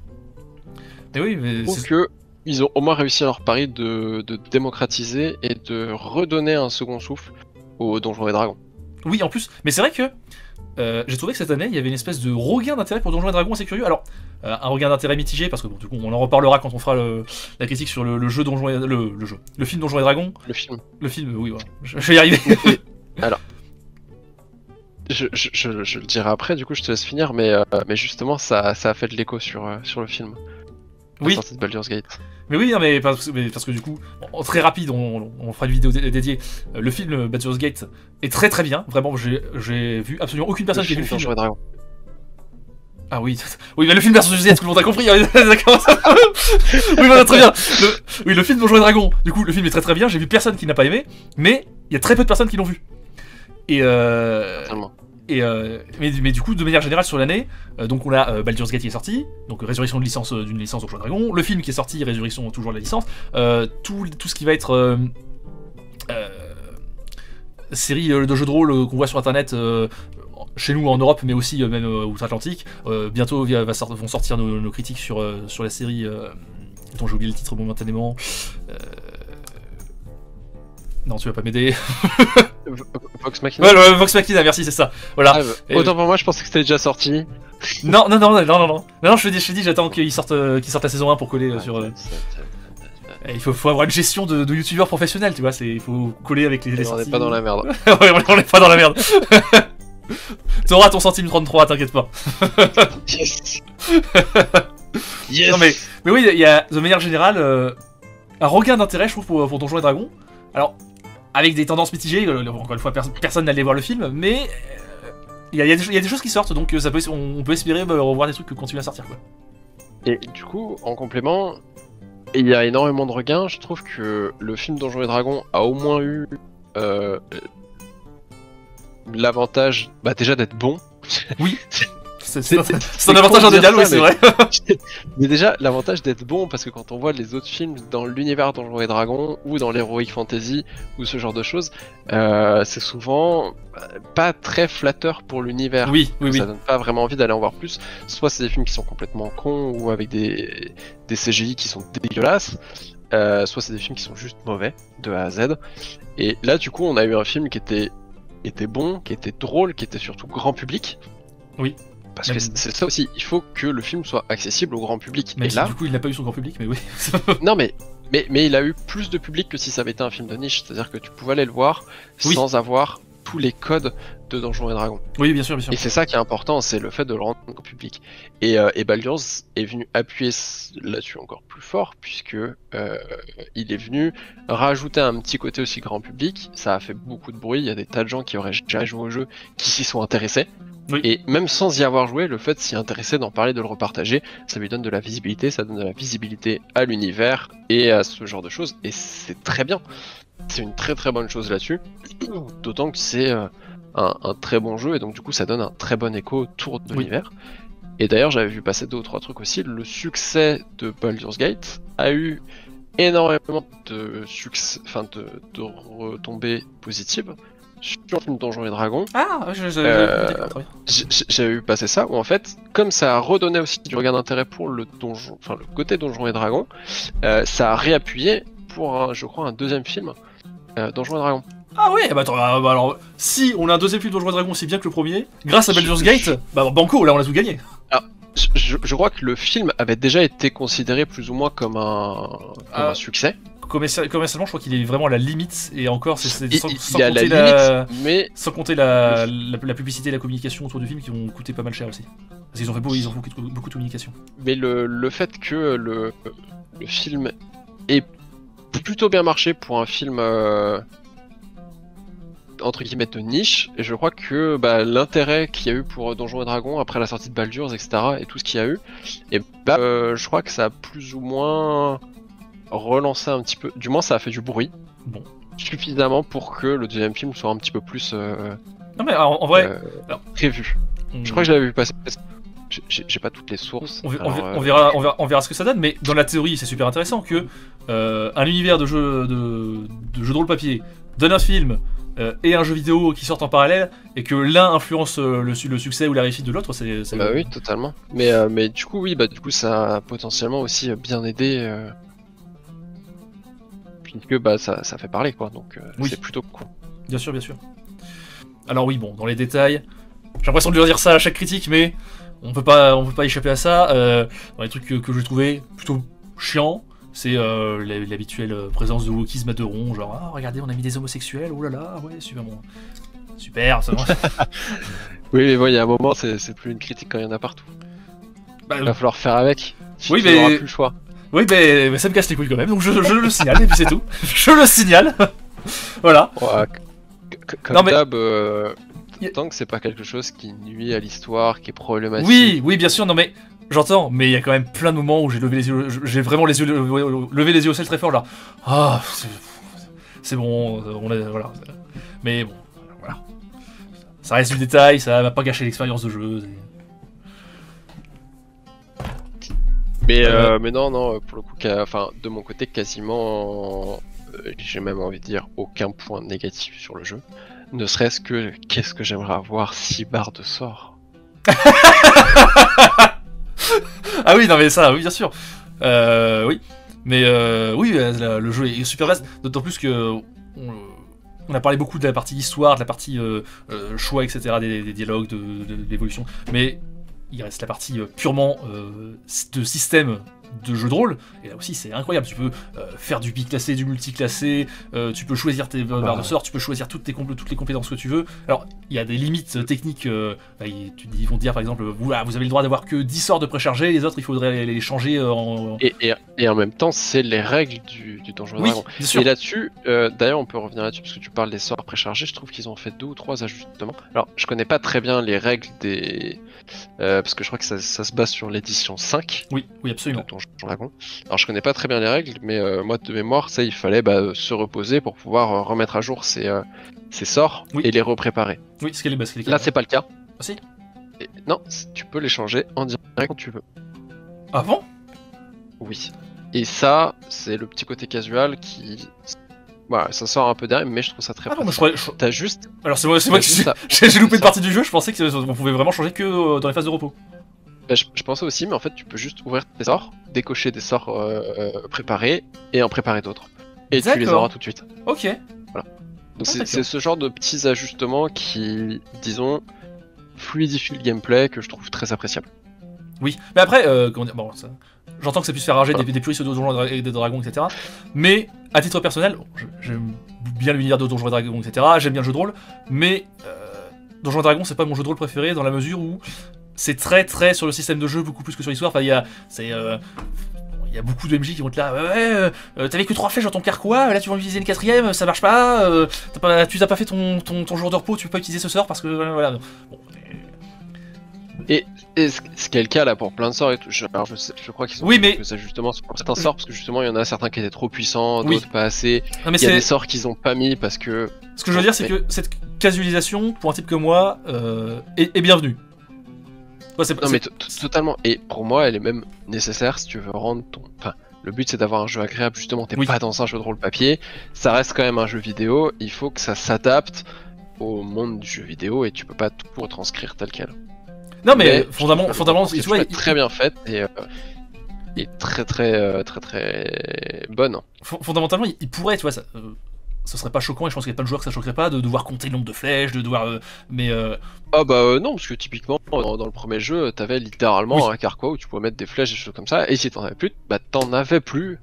A: Mais oui, mais.
B: Je trouve que ils ont au moins réussi à leur pari de démocratiser et de redonner un second souffle aux Donjons et Dragons.
A: Oui, en plus, mais c'est vrai que j'ai trouvé que cette année, il y avait une espèce de regain d'intérêt pour Donjons et Dragons assez curieux. Alors, un regain d'intérêt mitigé, parce que bon, du coup, on en reparlera quand on fera la critique sur le jeu Donjons et... le film Donjons et Dragons. Le film, oui, voilà. Je vais y arriver.
B: Alors, je le dirai après, du coup, je te laisse finir, mais justement, ça a fait de l'écho sur le film. La sortie de Baldur's Gate.
A: Mais oui, mais parce que du coup, très rapide, on fera une vidéo dédiée. Le film Baldur's Gate est très très bien. Vraiment, j'ai vu absolument aucune personne qui a vu le film. Ah oui, oui, mais le film Baldur's Gate, tout le monde a compris. D'accord. Oui, voilà, très bien. Le film Donjons et Dragons. Du coup, le film est très très bien. J'ai vu personne qui n'a pas aimé, mais il y a très peu de personnes qui l'ont vu. Mais du coup, de manière générale sur l'année, donc on a Baldur's Gate qui est sorti, donc résurrection d'une licence Donjons et Dragons, le film qui est sorti, résurrection toujours de la licence, tout ce qui va être série de jeux de rôle qu'on voit sur internet chez nous en Europe, mais aussi même outre-Atlantique. Bientôt vont sortir nos critiques sur la série dont j'ai oublié le titre momentanément. Non, tu vas pas m'aider.
B: Vox Machina.
A: Ouais, Vox Machina, merci, c'est ça. Voilà.
B: Autant pour moi, je pensais que c'était déjà sorti.
A: Non, je te dis, j'attends qu'il sorte la saison 1 pour coller sur. Il faut avoir une gestion de youtubeurs professionnels, tu vois, il faut coller avec les sorties.
B: On est pas dans la merde.
A: Ouais, on est pas dans la merde. T'auras ton centime 33, t'inquiète pas.
B: Yes.
A: Non mais oui, il y a de manière générale un regain d'intérêt, je trouve, pour Donjons et Dragons. Alors, avec des tendances mitigées, encore une fois, personne n'allait voir le film, mais il y a des choses qui sortent, donc on peut espérer revoir des trucs continuer à sortir, quoi.
B: Et du coup, en complément, il y a énormément de regains. Je trouve que le film Donjons et Dragons a au moins eu l'avantage déjà d'être bon.
A: Oui. C'est un avantage indéniable, oui, c'est vrai.
B: Mais déjà, l'avantage d'être bon, parce que quand on voit les autres films dans l'univers Donjons et Dragons, ou dans l'Heroic Fantasy, ou ce genre de choses, c'est souvent pas très flatteur pour l'univers.
A: Oui.
B: Ça donne pas vraiment envie d'aller en voir plus. Soit c'est des films qui sont complètement cons, ou avec des CGI qui sont dégueulasses, soit c'est des films qui sont juste mauvais, de A à Z. Et là, du coup, on a eu un film qui était bon, qui était drôle, qui était surtout grand public.
A: Oui.
B: Parce que c'est ça aussi, il faut que le film soit accessible au grand public.
A: Même et si là, du coup, il n'a pas eu son grand public, mais oui.
B: Non, mais il a eu plus de public que si ça avait été un film de niche. C'est-à-dire que tu pouvais aller le voir sans avoir tous les codes de Donjons et Dragons.
A: Oui, bien sûr.
B: Et c'est ça qui est important, c'est le fait de le rendre au public. Et Baldur's est venu appuyer là-dessus encore plus fort, puisque il est venu rajouter un petit côté aussi grand public. Ça a fait beaucoup de bruit, il y a des tas de gens qui auraient jamais joué au jeu qui s'y sont intéressés.
A: Oui.
B: Et même sans y avoir joué, le fait de s'y intéresser, d'en parler, de le repartager, ça lui donne de la visibilité, ça donne de la visibilité à l'univers et à ce genre de choses, et c'est très bien. C'est une très très bonne chose là-dessus, d'autant que c'est un très bon jeu, et donc du coup ça donne un très bon écho autour de l'univers. Et d'ailleurs j'avais vu passer 2 ou 3 trucs aussi, le succès de Baldur's Gate a eu énormément de succès, de retombées positives sur le film Donjons et Dragons.
A: Ah, d'accord, très bien.
B: J'avais vu passer ça, où en fait, comme ça a redonné aussi du regard d'intérêt pour le donjon, enfin le côté Donjons et Dragons, ça a réappuyé pour je crois un 2e film Donjons et Dragons.
A: Ah ouais, bah attends, bah alors, si on a un 2e film Donjons et Dragons aussi bien que le premier, grâce à Baldur's Gate, bah banco, là on a tout gagné.
B: Alors, je crois que le film avait déjà été considéré plus ou moins comme un succès.
A: Commercialement, je crois qu'il est vraiment à la limite, et encore, sans compter la publicité et la communication autour du film qui vont coûter pas mal cher aussi. Parce qu'ils ont fait beaucoup de communication.
B: Mais le fait que le film ait plutôt bien marché pour un film entre guillemets de niche, et je crois que l'intérêt qu'il y a eu pour Donjons et Dragons après la sortie de Baldur's, etc., et tout ce qu'il y a eu, et je crois que ça a plus ou moins relancé un petit peu, du moins ça a fait du bruit, suffisamment pour que le 2e film soit un petit peu plus
A: non mais en vrai,
B: prévu. Je crois que je l'avais vu passer. J'ai pas toutes les sources.
A: On verra ce que ça donne, mais dans la théorie, c'est super intéressant que un univers de jeu de rôle papier donne un film et un jeu vidéo qui sortent en parallèle, et que l'un influence le succès ou la réussite de l'autre, c'est
B: oui, totalement. Mais du coup, du coup, ça a potentiellement aussi bien aidé, puisque ça fait parler, quoi. Donc c'est plutôt cool.
A: Bien sûr, bien sûr. Alors oui, bon, dans les détails, j'ai l'impression de lui dire ça à chaque critique, mais on peut pas échapper à ça. Dans les trucs que je trouvais plutôt chiants, c'est l'habituelle présence de wokisme à 2 ronds, genre ah regardez on a mis des homosexuels, oh là là, ouais super bon. Super, ça va.
B: Oui mais bon, il y a un moment, c'est plus une critique quand il y en a partout. Il va falloir faire avec.
A: Oui
B: mais... plus le choix.
A: Oui mais ça me casse les couilles quand même, donc je le signale et puis c'est tout. Je le signale. Voilà.
B: Ouais, comme d'hab, tant que c'est pas quelque chose qui nuit à l'histoire, qui est problématique.
A: Oui bien sûr, non mais j'entends, mais il y a quand même plein de moments où j'ai levé les yeux, levé les yeux au ciel très fort, là. Ah, c'est bon, voilà. Mais bon, voilà. Ça reste du détail, ça va pas gâcher l'expérience de jeu.
B: Mais non, pour le coup, de mon côté, quasiment, j'ai même envie de dire aucun point négatif sur le jeu. Ne serait-ce que, qu'est-ce que j'aimerais avoir 6 barres de sort.
A: Ah oui, non mais ça, oui bien sûr. Oui. Mais oui, le jeu est super vaste, d'autant plus que on a parlé beaucoup de la partie histoire, de la partie choix, etc., des dialogues, de l'évolution, mais il reste la partie purement de système de jeu de rôle, et là aussi c'est incroyable, tu peux faire du biclassé, du multiclassé, tu peux choisir tes barres de sort, tu peux choisir toutes les compétences que tu veux. Alors il y a des limites techniques, ils vont te dire par exemple vous avez le droit d'avoir que 10 sorts de préchargés, les autres il faudrait les changer en...
B: Et en même temps c'est les règles du Donjon et Dragon. Et là-dessus, d'ailleurs on peut revenir là-dessus parce que tu parles des sorts préchargés, je trouve qu'ils ont fait 2 ou 3 ajustements. Alors je connais pas très bien les règles des... parce que je crois que ça se base sur l'édition 5.
A: Oui absolument.
B: De Donjon et Dragon. Alors je connais pas très bien les règles, mais moi de mémoire, il fallait se reposer pour pouvoir remettre à jour ses sorts et les repréparer.
A: Oui, ce qu'elle est
B: là c'est pas le cas.
A: Ah si.
B: Non, tu peux les changer en direct quand tu veux.
A: Ah bon?
B: Oui. Et ça, c'est le petit côté casual qui... Voilà, ça sort un peu derrière, mais je trouve ça très pratique. T'as juste...
A: Alors c'est moi qui j'ai loupé une partie du jeu, je pensais qu'on pouvait vraiment changer que dans les phases de repos.
B: Je pensais aussi, mais en fait tu peux juste ouvrir tes sorts, décocher des sorts préparés, et en préparer d'autres. Et tu les auras tout de suite.
A: Ok.
B: Voilà. Donc c'est ce genre de petits ajustements qui, disons, fluidifient le gameplay que je trouve très appréciable.
A: Oui, mais après, comment dire, bon, j'entends que ça puisse faire rager des puristes de Donjons et des Dragons, etc. Mais, à titre personnel, j'aime bien l'univers de Donjons et Dragons, etc. J'aime bien le jeu de rôle, mais Donjons et Dragons, c'est pas mon jeu de rôle préféré dans la mesure où c'est très sur le système de jeu, beaucoup plus que sur l'histoire. Enfin, il y a beaucoup de MJ qui vont être là, t'avais que 3 flèches dans ton carquois, là tu vas en utiliser une 4ème, ça marche pas, tu t'as pas fait ton jour de repos, tu peux pas utiliser ce sort parce que voilà. Bon,
B: ce qui est le cas là pour plein de sorts et tout, je crois qu'ils ont
A: Oui, mais
B: fait ça justement pour certains sorts, parce que justement il y en a certains qui étaient trop puissants,
A: Oui.
B: d'autres pas assez.
A: non, mais
B: Il y a des
A: c'est
B: sorts qu'ils ont pas mis parce que.
A: ce que je veux dire, c'est que cette casualisation pour un type comme moi est bienvenue. Ouais,
B: Non mais totalement. Et pour moi, elle est même nécessaire si tu veux rendre ton. Enfin, le but c'est d'avoir un jeu agréable justement. T'es
A: Oui.
B: pas dans un jeu de rôle papier. Ça reste quand même un jeu vidéo. Il faut que ça s'adapte au monde du jeu vidéo et tu peux pas tout retranscrire tel quel.
A: Non, mais fondamentalement, tu vois,
B: très bien faite et très bonne.
A: Fondamentalement, il pourrait, tu vois, ce serait pas choquant, et je pense qu'il y a plein de joueurs que ça choquerait pas de devoir compter le nombre de flèches, de devoir.
B: Ah bah non, parce que typiquement dans le premier jeu, t'avais littéralement
A: Oui.
B: un carquois où tu pouvais mettre des flèches et des choses comme ça, et si t'en avais plus, bah t'en avais plus.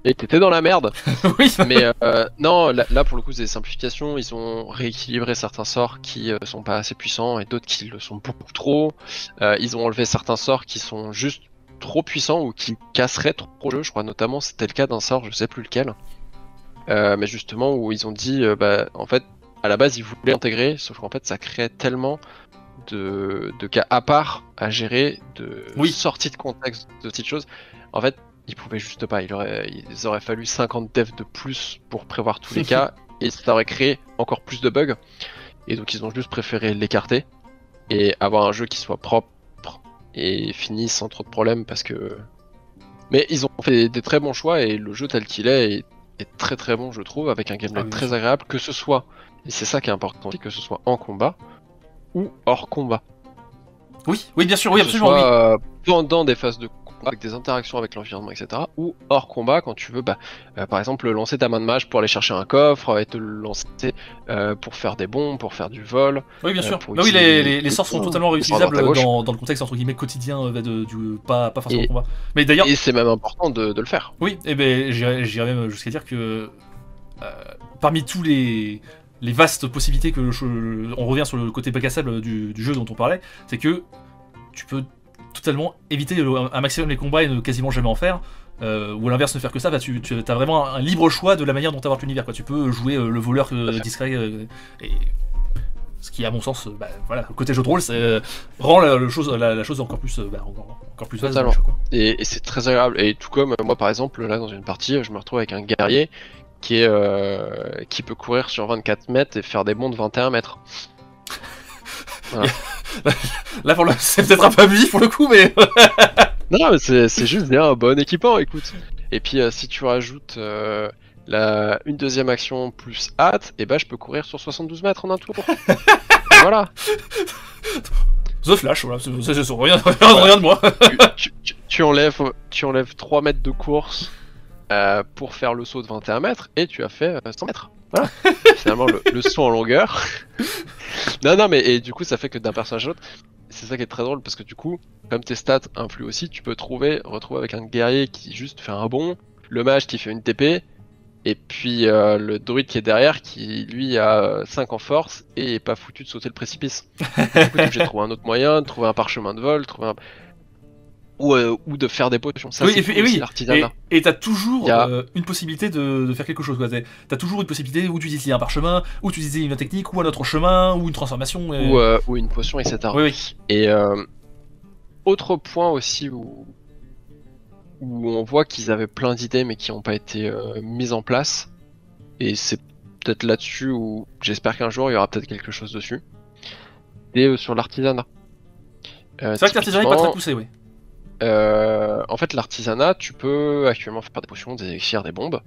B: Et t'étais dans la merde.
A: Oui.
B: Mais non, là pour le coup c'est des simplifications, ils ont rééquilibré certains sorts qui sont pas assez puissants et d'autres qui le sont beaucoup trop. Ils ont enlevé certains sorts qui sont juste trop puissants ou qui casseraient trop le jeu, je crois notamment c'était le cas d'un sort, je sais plus lequel. Mais justement où ils ont dit, bah en fait à la base ils voulaient intégrer, sauf qu'en fait ça créait tellement de cas à part à gérer, de sorties de contexte, de petites choses. En fait ils pouvaient juste pas, il aurait fallu 50 devs de plus pour prévoir tous les cas, et ça aurait créé encore plus de bugs. Et donc ils ont juste préféré l'écarter, et avoir un jeu qui soit propre, et fini sans trop de problèmes, parce que... Mais ils ont fait des très bons choix, et le jeu tel qu'il est très très bon je trouve, avec un gameplay très agréable, que ce soit, et c'est ça qui est important, que ce soit en combat, ou hors combat.
A: Oui, bien sûr, oui, absolument.
B: Que ce soit pendant des phases de combat, avec des interactions avec l'environnement, etc. Ou hors combat, quand tu veux, par exemple, lancer ta main de mage pour aller chercher un coffre, et te le lancer pour faire des bombes, pour faire du vol.
A: Oui, bien sûr. Oui, les sorts sont totalement réutilisables dans le contexte entre guillemets quotidien du pas forcément
B: et,
A: combat. Mais d'ailleurs,
B: et c'est même important de le faire.
A: Oui, et ben j'irais même jusqu'à dire que parmi tous les vastes possibilités on revient sur le côté bac à sable du jeu dont on parlait, c'est que tu peux totalement éviter un maximum les combats et ne quasiment jamais en faire, ou à l'inverse ne faire que ça, tu as vraiment un libre choix de la manière dont tu abordes l'univers, quoi. Tu peux jouer le voleur discret, et ce qui à mon sens, voilà, côté jeu de rôle, rend la chose encore plus vaste. Jeu, quoi.
B: Et c'est très agréable, et tout comme moi par exemple, là dans une partie, je me retrouve avec un guerrier qui peut courir sur 24 mètres et faire des bonds de 21 mètres. Voilà.
A: Là, c'est peut-être un peu abusif pour le coup, mais.
B: Non, mais c'est juste bien un bon équipement, écoute. Et puis, si tu rajoutes une deuxième action plus hâte, et je peux courir sur 72 mètres en un tour. Voilà.
A: The Flash, voilà, c'est rien de moi.
B: tu enlèves 3 mètres de course pour faire le saut de 21 mètres, et tu as fait 100 mètres. Voilà. Finalement, le saut en longueur. Non, mais et du coup, ça fait que d'un personnage à l'autre, c'est ça qui est très drôle, parce que du coup, comme tes stats influent aussi, tu peux retrouver avec un guerrier qui juste fait un bond, le mage qui fait une TP, et puis le druide qui est derrière, qui lui a 5 en force et est pas foutu de sauter le précipice. Du coup, t'es obligé de trouver un autre moyen, de trouver un parchemin de vol, ou de faire des potions. Ça,
A: oui,
B: c'est l'artisanat.
A: Et t'as toujours une possibilité de faire quelque chose. T'as toujours une possibilité où tu utilises un parchemin, où tu utilises une technique, ou un autre chemin, ou une transformation.
B: Ou une potion, etc.
A: Oui.
B: Et autre point aussi où on voit qu'ils avaient plein d'idées mais qui n'ont pas été mises en place. Et c'est peut-être là-dessus où j'espère qu'un jour il y aura peut-être quelque chose dessus. Et sur l'artisanat.
A: C'est vrai que l'artisanat est pas très poussé, oui.
B: En fait, l'artisanat, tu peux actuellement faire des potions, des élixirs, des bombes,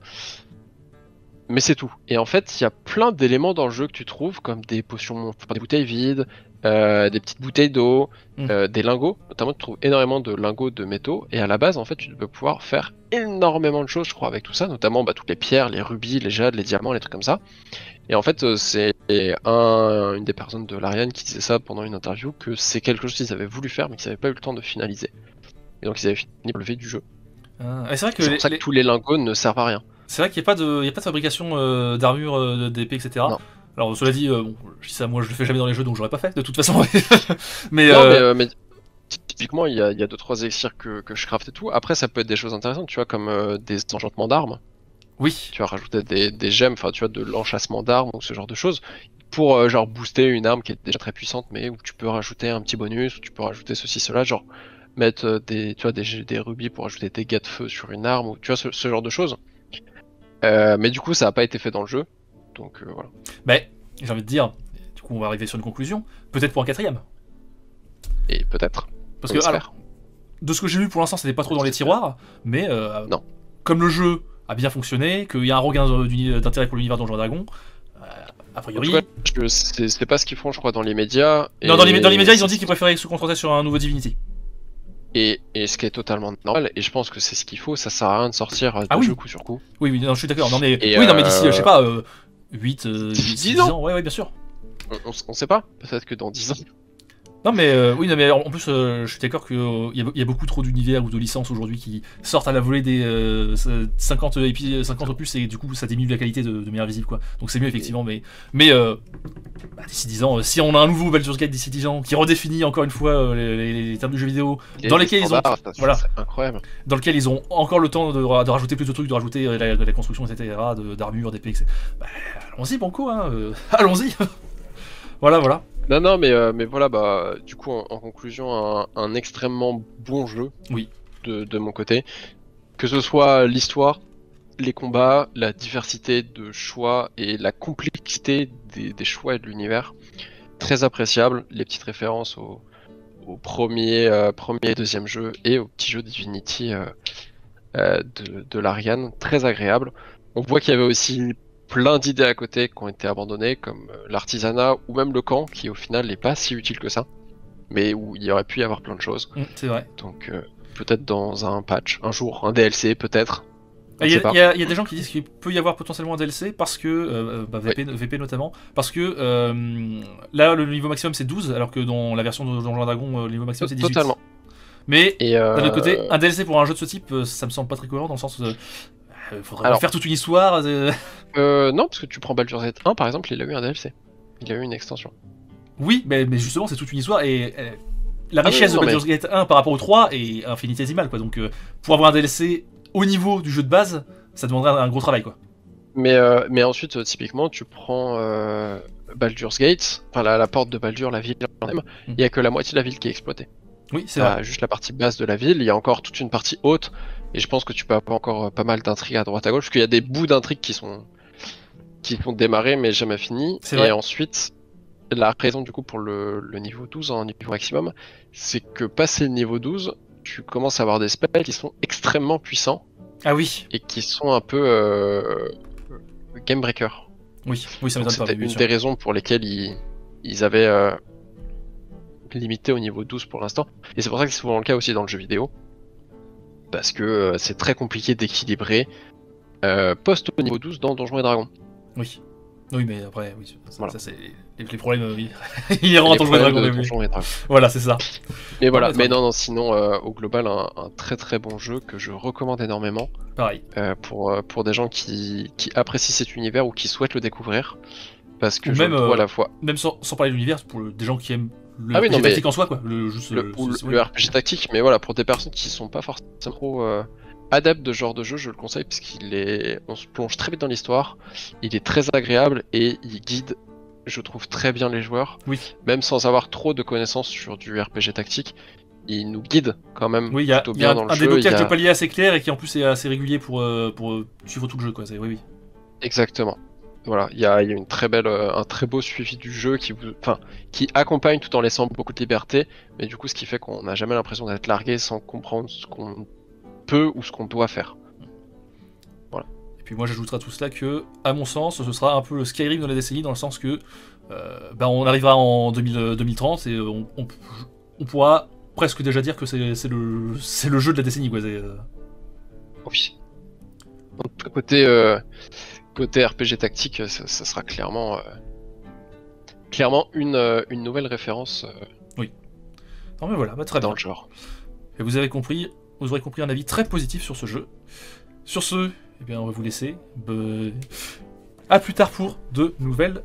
B: mais c'est tout. Et en fait, il y a plein d'éléments dans le jeu que tu trouves, comme des potions, des bouteilles vides, des petites bouteilles d'eau, des lingots. Notamment, tu trouves énormément de lingots de métaux. Et à la base, en fait, tu peux pouvoir faire énormément de choses, je crois, avec tout ça, notamment toutes les pierres, les rubis, les jades, les diamants, les trucs comme ça. Et en fait, c'est une des personnes de l'Ariane qui disait ça pendant une interview, que c'est quelque chose qu'ils avaient voulu faire, mais qu'ils n'avaient pas eu le temps de finaliser. Et donc ils avaient fini par lever du jeu.
A: C'est vrai que
B: c'est pour ça que tous les lingots ne servent à rien.
A: C'est vrai qu'il n'y a pas de fabrication d'armure, d'épée, etc. Non. Alors cela dit, je dis ça, moi je le fais jamais dans les jeux, donc j'aurais pas fait de toute façon. mais
B: typiquement il y a 2-3 élixirs que je craft et tout. Après ça peut être des choses intéressantes, tu vois, comme des enchantements d'armes.
A: Oui.
B: Tu vas rajouter des gemmes, enfin tu vois, de l'enchâssement d'armes ou ce genre de choses. pour genre booster une arme qui est déjà très puissante, mais où tu peux rajouter un petit bonus, où tu peux rajouter ceci, cela, genre mettre tu vois, des rubis pour ajouter des dégâts de feu sur une arme, ou tu vois, ce genre de choses. Mais du coup, ça n'a pas été fait dans le jeu, donc voilà.
A: Mais, j'ai envie de dire, du coup, on va arriver sur une conclusion, peut-être pour un 4ème.
B: Et peut-être.
A: Parce que, alors, de ce que j'ai vu pour l'instant, c'était pas trop dans les tiroirs, mais
B: non.
A: Comme le jeu a bien fonctionné, qu'il y a un regain d'intérêt pour l'univers Donjons et Dragons, a priori...
B: En tout cas, c'est pas ce qu'ils font, je crois, dans les médias.
A: Non, dans les médias, ils ont dit qu'ils préféraient se concentrer sur un nouveau Divinity.
B: Et ce qui est totalement normal, et je pense que c'est ce qu'il faut, ça sert à rien de sortir de jeu coup sur coup.
A: Oui, non, je suis d'accord. Non, mais d'ici, je sais pas, 10 ans. Ouais, bien sûr.
B: On sait pas, peut-être que dans 10 ans.
A: Non mais oui, non, mais en plus je suis d'accord qu'il y a beaucoup trop d'univers ou de licences aujourd'hui qui sortent à la volée des 50 opus et du coup ça diminue la qualité de manière visible quoi. Donc c'est mieux effectivement, mais d'ici 10 ans, si on a un nouveau Baldur's Gate d'ici 10 ans qui redéfinit encore une fois les termes de jeux vidéo dans lesquels ils ont
B: incroyable.
A: Dans lequel ils ont encore le temps de rajouter plus de trucs, de rajouter la construction etc, d'armure, d'épée, etc. Allons-y banco hein, allons-y. Voilà.
B: Non, mais voilà, bah, du coup, en conclusion, un extrêmement bon jeu,
A: oui,
B: de mon côté. Que ce soit l'histoire, les combats, la diversité de choix et la complexité des choix et de l'univers, très appréciable. Les petites références au premier et deuxième jeu et au petit jeu Divinity de l'Ariane, très agréable. On voit qu'il y avait aussi plein d'idées à côté qui ont été abandonnées, comme l'artisanat ou même le camp, qui au final n'est pas si utile que ça, mais où il y aurait pu y avoir plein de choses.
A: C'est vrai.
B: Donc peut-être dans un patch, un jour, un DLC peut-être.
A: Il y a des gens qui disent qu'il peut y avoir potentiellement un DLC parce que, VP notamment, parce que là le niveau maximum c'est 12, alors que dans la version de Donjons et Dragons, le niveau maximum c'est 18.
B: Totalement.
A: Mais d'un autre côté, un DLC pour un jeu de ce type, ça me semble pas très cohérent dans le sens où il faudrait faire toute une histoire.
B: Non, parce que tu prends Baldur's Gate 1 par exemple, il a eu un DLC. Il a eu une extension.
A: Oui, mais justement, c'est toute une histoire et la richesse de Baldur's Gate 1 par rapport au 3 est infinitésimale, quoi. Donc, pour avoir un DLC au niveau du jeu de base, ça demanderait un gros travail, quoi.
B: Mais ensuite, typiquement, tu prends Baldur's Gate, enfin la porte de Baldur, la ville, il n'y a que la moitié de la ville qui est exploitée.
A: Oui, c'est vrai.
B: Juste la partie basse de la ville, il y a encore toute une partie haute, et je pense que tu peux avoir encore pas mal d'intrigues à droite à gauche, parce qu'il y a des bouts d'intrigues qui sont démarrés mais jamais finis. Et ensuite, la raison du coup pour le niveau 12 en niveau maximum, c'est que passé le niveau 12, tu commences à avoir des spells qui sont extrêmement puissants.
A: Ah oui.
B: Et qui sont un peu game breaker.
A: Oui, ça m'étonne pas.
B: C'était une des raisons pour lesquelles ils avaient limité au niveau 12 pour l'instant. Et c'est pour ça que c'est souvent le cas aussi dans le jeu vidéo. Parce que c'est très compliqué d'équilibrer post au niveau 12 dans Donjons et Dragons.
A: Oui, mais après, ça c'est les problèmes inhérents à Donjons et Dragons. Voilà, c'est ça.
B: Mais voilà, mais non, sinon, au global, un très très bon jeu que je recommande énormément.
A: Pareil.
B: Pour des gens qui apprécient cet univers ou qui souhaitent le découvrir. Parce que
A: même,
B: à la fois.
A: Même sans parler de l'univers, pour des gens qui aiment le RPG tactique en soi, quoi.
B: Le RPG tactique, mais voilà, pour des personnes qui sont pas forcément trop adeptes de ce genre de jeu, je le conseille parce on se plonge très vite dans l'histoire, il est très agréable et il guide, je trouve, très bien les joueurs.
A: Oui.
B: Même sans avoir trop de connaissances sur du RPG tactique, il nous guide quand même plutôt bien dans le jeu.
A: Il y a un déblocage de paliers assez clair et qui en plus est assez régulier pour suivre tout le jeu, quoi. Oui.
B: Exactement. Voilà, il y a un très beau suivi du jeu qui accompagne tout en laissant beaucoup de liberté, mais du coup ce qui fait qu'on n'a jamais l'impression d'être largué sans comprendre ce qu'on peut ou ce qu'on doit faire. Voilà.
A: Et puis moi j'ajouterai à tout cela que, à mon sens, ce sera un peu le Skyrim de la décennie, dans le sens que on arrivera en 2030 et on pourra presque déjà dire que c'est le jeu de la décennie, quoi.
B: Oui. Côté RPG tactique, ça sera clairement une nouvelle référence.
A: Oui. Non mais voilà, très bien.
B: Dans le genre.
A: Et vous aurez compris un avis très positif sur ce jeu. Sur ce, on va vous laisser. À plus tard pour de nouvelles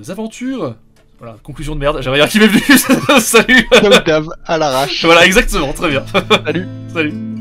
A: aventures. Voilà, conclusion de merde, j'ai rien qui m'est venu. Salut.
B: Comme d'hab, à l'arrache.
A: Voilà, exactement, très bien.
B: Salut.
A: Salut.